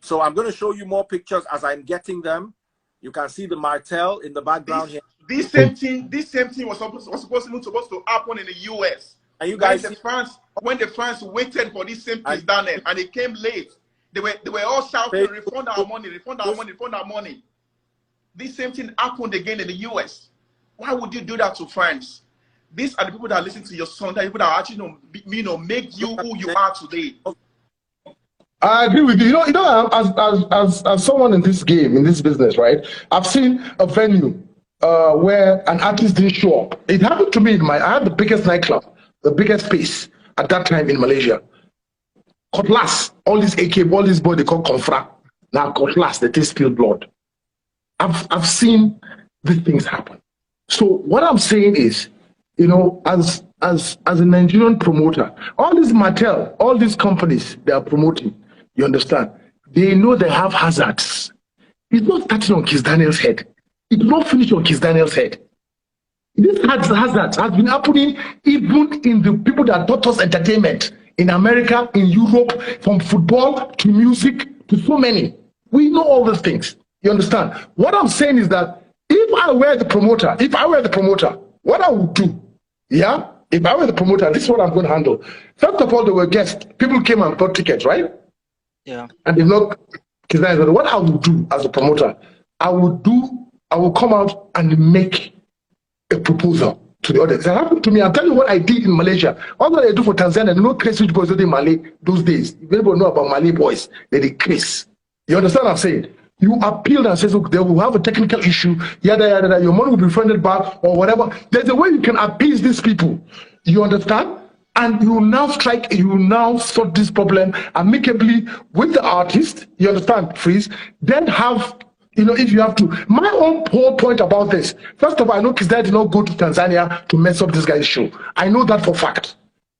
So I'm going to show you more pictures as I'm getting them. You can see the Martel in the background here. This same thing was supposed to happen in the US. And you guys, when the fans waited for this same Kiss Daniel and it came late, they were all shouting, "Refund our money, refund our money, refund our money." This same thing happened again in the US. Why would you do that to fans? These are the people that listen to your song, that people that actually make you who you are today. I agree with you. As someone in this game, in this business, right? I've seen a venue where an artist didn't show up. It happened to me I had the biggest nightclub, the biggest space at that time in Malaysia. Cutlass, all these AK, all these boys they call Confra. Now Cutlass, they taste spilled blood. I've seen these things happen. So what I'm saying is, as a Nigerian promoter, all these Mattel, all these companies they are promoting, you understand? They know they have hazards. It's not starting on Kiss Daniel's head. It will not finish on Kiss Daniel's head. This hazard has been happening even in the people that taught us entertainment in America, in Europe, from football to music to so many. We know all these things. You understand? What I'm saying is that if I were the promoter, what I would do, if I were the promoter, this is what I'm going to handle. First of all, there were guests. People came and bought tickets, right? Yeah. And they not. What I would do as a promoter, I will come out and make a proposal to the audience. It happened to me. I'm telling you what I did in Malaysia. All that I do for Tanzania, no crazy boys in Malay those days. If anybody know about Malay boys, they crazy. You understand what I'm saying? You appeal and says, look, they will have a technical issue, yada, yada, yada, your money will be refunded back or whatever. There's a way you can appease these people. You understand? And you now sort this problem amicably with the artist. You understand, Freeze? Then have, if you have to. My own whole point about this, first of all, I know Kiss Daniel did not go to Tanzania to mess up this guy's show. I know that for fact.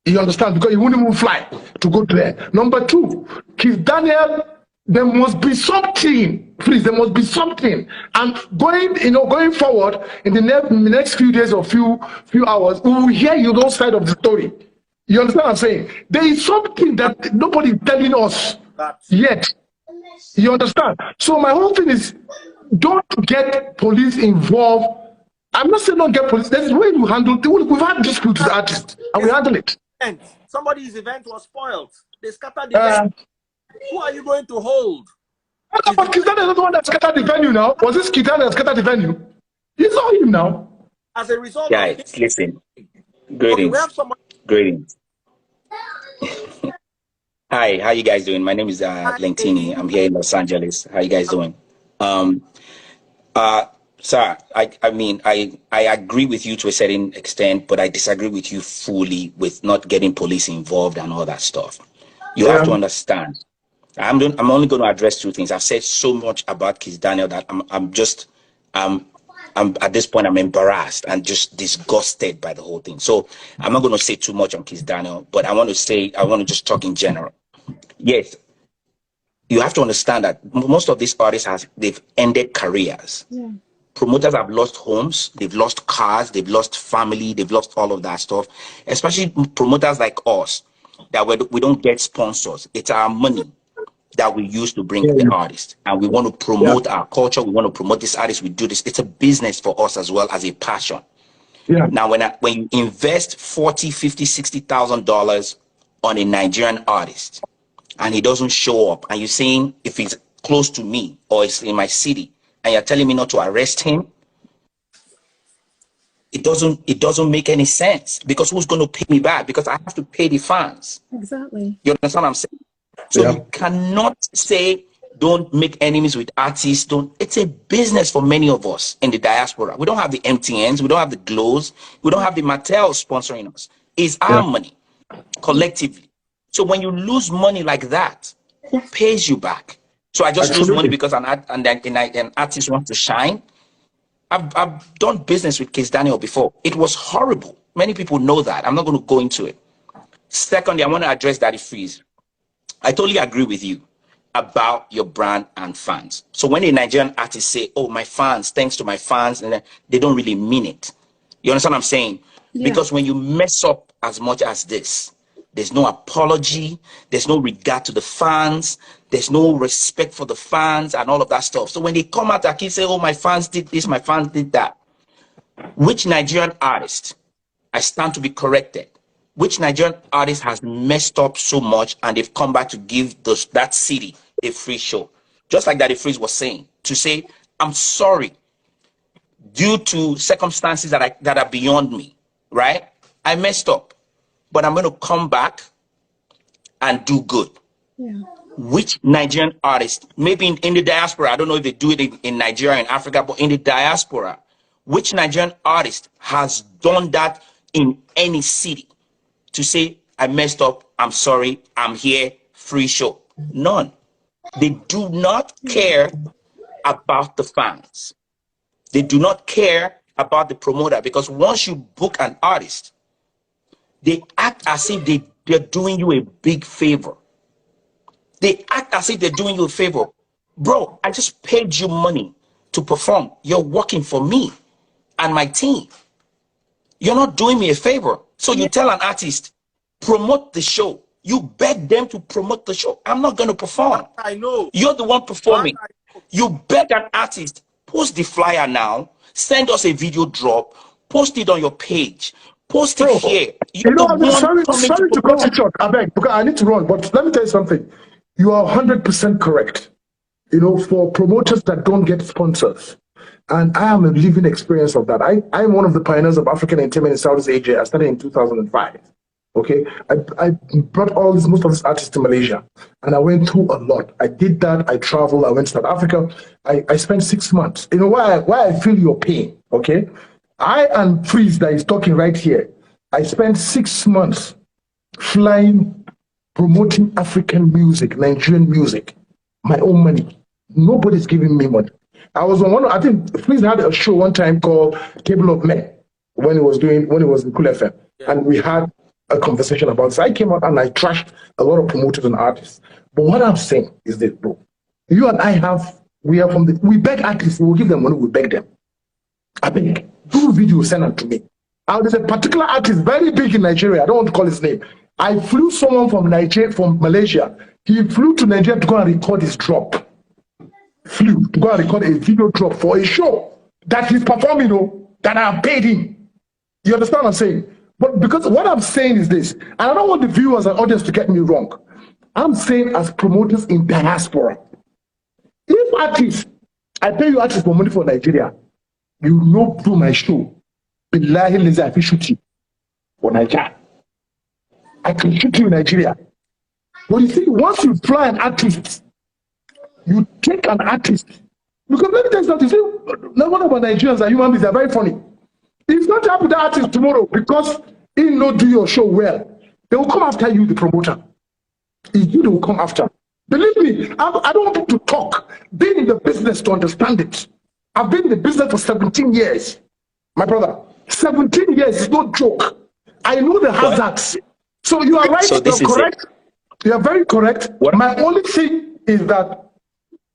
You understand? Because he wouldn't even fly to go there. Number two, Kiss Daniel, there must be something, please. There must be something. And going forward in the next few days or few hours, we will hear you those side of the story. You understand what I'm saying? There is something that nobody is telling us yet. You understand? So my whole thing is, don't get police involved. I'm not saying don't get police. There's a way to handle. We've had disputes with the artist, and we handle it. Somebody's event was spoiled. They scattered the event. Who are you going to hold? But Kiss Daniel is not the one that scattered the venue now. Was this Kiss Daniel that scattered the venue? It's not him now. As a result, guys, listen. Greetings. Okay, greetings. Hi, how you guys doing? My name is Lentini. I'm here in Los Angeles. How you guys doing? Sir, I mean, I agree with you to a certain extent, but I disagree with you fully with not getting police involved and all that stuff. You have to understand. I'm only going to address two things. I've said so much about Kiss Daniel that I'm at this point, I'm embarrassed and just disgusted by the whole thing. So I'm not going to say too much on Kiss Daniel, but I want to just talk in general. Yes, you have to understand that most of these artists they've ended careers. Yeah. Promoters have lost homes, they've lost cars, they've lost family, they've lost all of that stuff. Especially promoters like us, that we don't get sponsors. It's our money that we use to bring the artist, and we want to promote our culture. We want to promote this artist. We do this. It's a business for us as well as a passion. Yeah. Now, when you invest $40,000, $50,000, $60,000 on a Nigerian artist, and he doesn't show up, and you're saying if he's close to me or it's in my city, and you're telling me not to arrest him, it doesn't make any sense, because who's going to pay me back? Because I have to pay the fans. Exactly. You understand what I'm saying? So you cannot say don't make enemies with artists. It's a business for many of us in the diaspora. We don't have the MTNs, we don't have the Glows, we don't have the Mattel sponsoring us. It's our money collectively. So when you lose money like that, who pays you back? So I just lose money because an artist wants to shine. I've done business with Kiss Daniel before. It was horrible. Many people know that. I'm not going to go into it. Secondly, I want to address Daddy Freeze. I totally agree with you about your brand and fans. So when a Nigerian artist say, oh, my fans, thanks to my fans, and they don't really mean it. You understand what I'm saying? Yeah. Because when you mess up as much as this, there's no apology, there's no regard to the fans, there's no respect for the fans and all of that stuff. So when they come out, I keep saying, oh, my fans did this, my fans did that. Which Nigerian artist, I stand to be corrected, which Nigerian artist has messed up so much and they've come back to give that city a free show? Just like Daddy Freeze was saying, to say, I'm sorry, due to circumstances that are beyond me, right? I messed up, but I'm going to come back and do good. Yeah. Which Nigerian artist, maybe in the diaspora, I don't know if they do it in Nigeria and Africa, but in the diaspora, which Nigerian artist has done that in any city? To say, I messed up, I'm sorry, I'm here, free show. None. They do not care about the fans. They do not care about the promoter, because once you book an artist, they act as if they're doing you a big favor. They act as if they're doing you a favor. Bro, I just paid you money to perform. You're working for me and my team. You're not doing me a favor. So you tell an artist, promote the show. You beg them to promote the show. I'm not going to perform. I know. You're the one performing. You beg an artist, post the flyer now, send us a video drop, post it on your page, post it here. Sorry to cut you short, I beg, because I need to run, but let me tell you something. You are 100% correct. For promoters that don't get sponsors, And I am a living experience of that. I am one of the pioneers of African entertainment in Southeast Asia. I started in 2005. Okay, I brought most of these artists to Malaysia, and I went through a lot. I did that. I traveled. I went to South Africa. I spent 6 months. You know why I feel your pain. Okay, I and Freeze that is talking right here. I spent 6 months flying, promoting African music, Nigerian music, my own money. Nobody's giving me money. I was on I think Freeze had a show one time called Table of Men when he was in Cool FM, and we had a conversation about this. I came out and I trashed a lot of promoters and artists. But what I'm saying is this, bro. You and I we beg artists, we will give them money, we beg them. I beg, do video, send them to me. Now there's a particular artist very big in Nigeria, I don't want to call his name. I flew someone from Malaysia. He flew to Nigeria to go and record his drop. Flew to go and record a video drop for a show that he's performing, that I paid him. You understand what I'm saying? But because what I'm saying is this, and I don't want the viewers and audience to get me wrong. I'm saying as promoters in diaspora, if artists, I pay you artists for money for Nigeria, you know do my show. Billahi lazy, I can shoot you for Nigeria. I can shoot you in Nigeria. But you see, once you fly an artist, you take an artist. Because let me tell you something, see, one of our Nigerians are human beings, they're very funny. If not happy with the artist tomorrow because he not do your show well, they will come after you, the promoter. It's you they will come after. Believe me, I don't want people to talk. Being in the business to understand it. I've been in the business for 17 years. My brother, 17 years is no joke. I know the hazards. So you are right, so you're correct. You are very correct. My only thing is that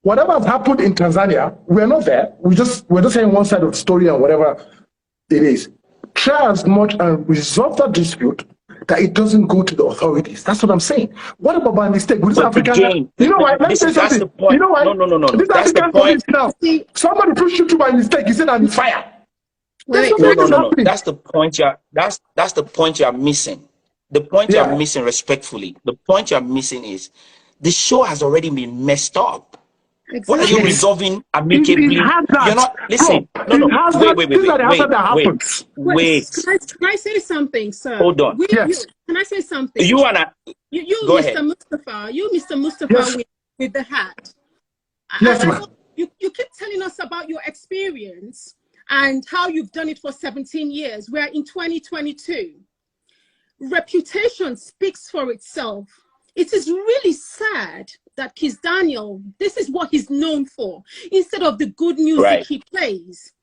whatever has happened in Tanzania, we're not there. We're just saying one side of the story and whatever it is. Try as much and resolve that dispute that it doesn't go to the authorities. That's what I'm saying. What about my mistake? With this African, Jane, you know what? Let me say something. You know what? No. This that's African police now. Somebody pushed you to by mistake. He said I'm fire. No. That's the point. That's the point you are missing. The point you are missing, respectfully. The point you are missing is the show has already been messed up. Exactly. What are you resolving amicably? You're not listen. No. Wait. Can I say something, sir? Hold on. Can I say something? You, go Mr. ahead. Mustafa. You, Mr. Mustafa, with the hat. Yes, ma'am. You keep telling us about your experience and how you've done it for 17 years. We're in 2022. Reputation speaks for itself. It is really sad that Kiss Daniel, this is what he's known for, instead of the good music he plays.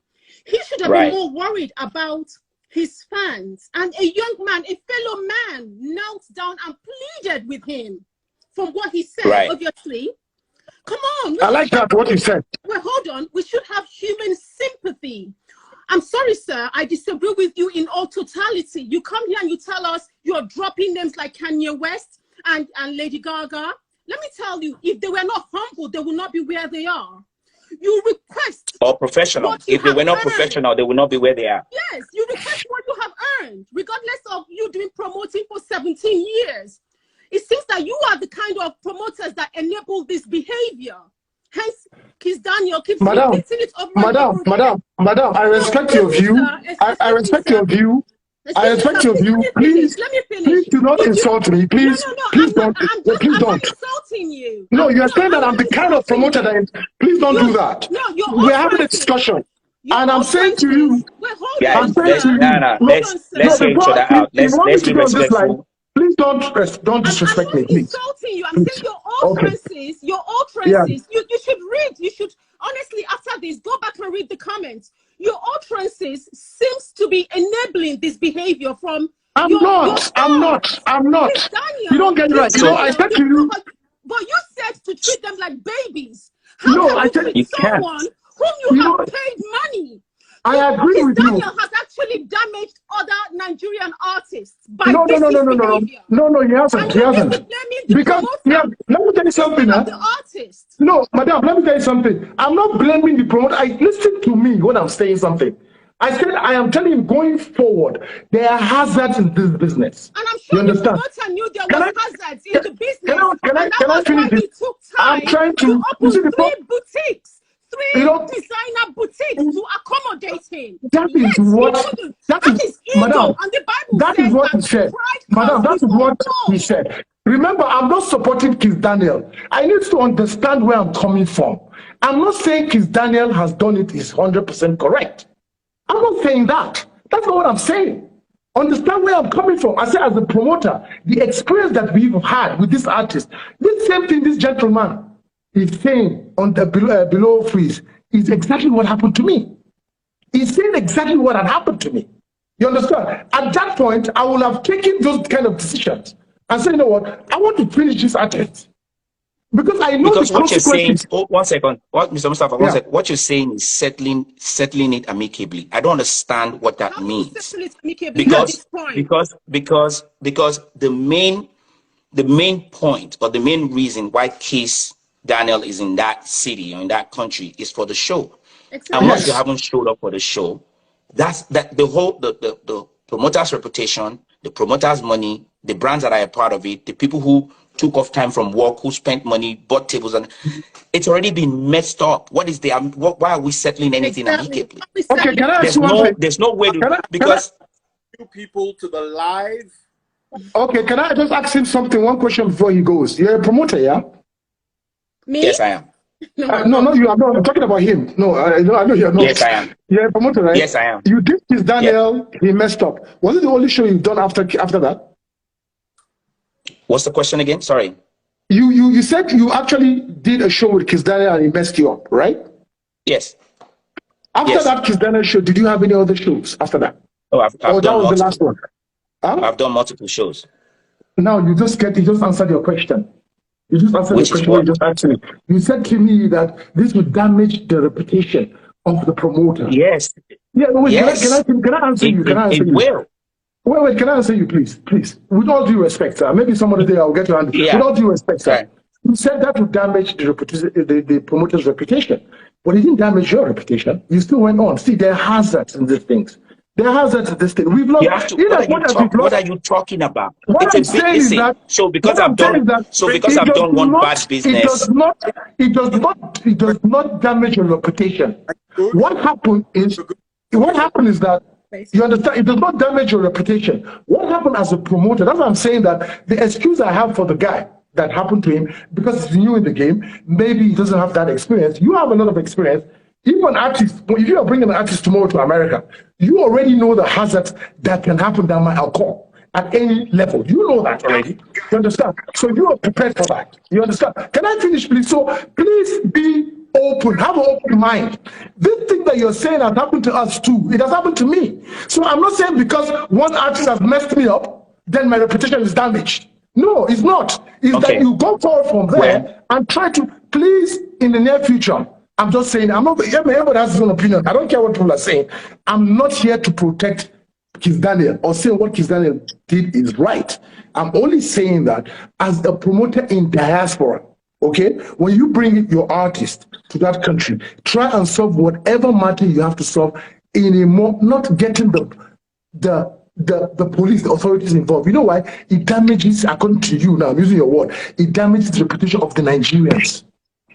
He should have been more worried about his fans. And a young man, a fellow man, knelt down and pleaded with him from what he said, obviously. Come on. I like that, what you said. Well, hold on. We should have human sympathy. I'm sorry, sir. I disagree with you in all totality. You come here and you tell us you're dropping names like Kanye West and Lady Gaga. Let me tell you, if they were not humble, they would not be where they are. You request or professional. If they were not professional, they would not be where they are. Yes, you request what you have earned, regardless of you doing promoting for 17 years. It seems that you are the kind of promoters that enable this behavior. Hence, Kiss Daniel keeps repeating it over and over again. Madam, I respect your view. I respect your view. I respect your view. Please, please do not insult me. Please, please don't. Please don't. I'm not insulting you. No, you are saying that I'm the kind of promoter that. Please don't do that. No, we're having a discussion, and I'm saying to you. Guys, let's hear each other out. Let's be respectful. Please don't disrespect me, please. I'm not insulting you. I'm saying your utterances, you should read. You should, honestly, after this, go back and read the comments. Your utterances seems to be enabling this behavior from I'm not. Daniel, you don't get it right. Daniel, I said to you. But you said to treat them like babies. I said you someone whom you have paid money. I agree with Daniel you. has actually damaged other Nigerian artists by No, he hasn't. He hasn't. Because let me tell you something. The artist. No, madam, let me tell you something. I'm not blaming the promoter. Listen to me when I'm saying something. I said I am telling you going forward, there are hazards in this business. And I'm sure the promoter knew there was hazards in the business. Can I finish this? It took time I'm trying to open 3 boutiques. 3 designer boutiques to accommodate him. That is what that is ego, madam, and the Bible that says is what he said. Madam, that is what he said. Remember, I'm not supporting Kiss Daniel. I need to understand where I'm coming from. I'm not saying Kiss Daniel has done it is 100% correct. I'm not saying that. That's not what I'm saying. Understand where I'm coming from. I say, as a promoter, the experience that we've had with this artist, this same thing this gentleman is saying on the below freeze is exactly what happened to me. He's saying exactly what had happened to me. You understand? At that point, I would have taken those kind of decisions and say, you know what, I want to finish this artist. Because I know because the what you're saying, consequences. 1 second, Mr. Mustafa, 1 second. What you're saying is settling it amicably. I don't understand what that means. Because the main point or the main reason why Kiss Daniel is in that city or in that country is for the show. Exactly. And once you haven't showed up for the show, that's the whole the promoter's reputation, the promoter's money, the brands that are a part of it, the people who took off time from work, who spent money, bought tables, and it's already been messed up. What is the why are we settling anything amicably? Okay, can I ask you one thing? There's no way to because you people to the live. Okay, can I just ask him something? One question before he goes. You're a promoter, yeah? Me? Yes, I am. No, you are not. I'm talking about him. No, I know you're not. Yes, I am. You're a promoter, right? Yes, I am. You did this, Daniel. Yeah. He messed up. Was it the only show you've done after that? What's the question again? Sorry. You said you actually did a show with Kiss Daniel and he messed you up, right? Yes. After that Kiss Daniel show, did you have any other shows after that? Oh, I've done that was the last one. Huh? I've done multiple shows. Now you just answered your question. You just answered the question you just asked me. You said to me that this would damage the reputation of the promoter. Yes. Yeah. Wait, yes. Can I answer you? Can I answer you? Will. Wait, can I answer you, please? Please. With all due respect, sir. Maybe some other day I'll get your hand. Yeah. With all due respect, sir. Right. You said that would damage the promoter's reputation. But it didn't damage your reputation. You still went on. See, there are hazards in these things. There are hazards in this thing. We've lost. What are you talking about? What I'm saying is that because I've done one bad business. It does not damage your reputation. What happened is that you understand, it does not damage your reputation. What happened as a promoter, that's what I'm saying, that the excuse I have for the guy that happened to him, because he's new in the game, maybe he doesn't have that experience. You have a lot of experience. Even an artist, if you are bringing an artist tomorrow to America, you already know the hazards that can happen that might occur at any level. You know that already. You understand? So you are prepared for that. You understand? Can I finish, please? So please be open, have an open mind. This thing that you're saying has happened to us too. It has happened to me. So I'm not saying because one artist has messed me up, then my reputation is damaged. No, it's not. It's that you go forward from there and try to, please, in the near future, I'm just saying, everybody has his own opinion. I don't care what people are saying. I'm not here to protect Kiss Daniel or say what Kiss Daniel did is right. I'm only saying that as a promoter in diaspora, okay, when you bring your artist to that country, try and solve whatever matter you have to solve in a more, not getting the police, the authorities involved. You know why? It damages, according to you now, I'm using your word, it damages the reputation of the Nigerians.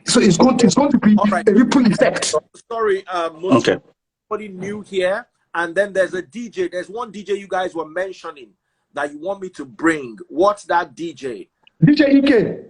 So it's going to be a ripple effect. Sorry, somebody new here, and then there's a DJ. There's one DJ you guys were mentioning that you want me to bring. What's that DJ? DJ Ike.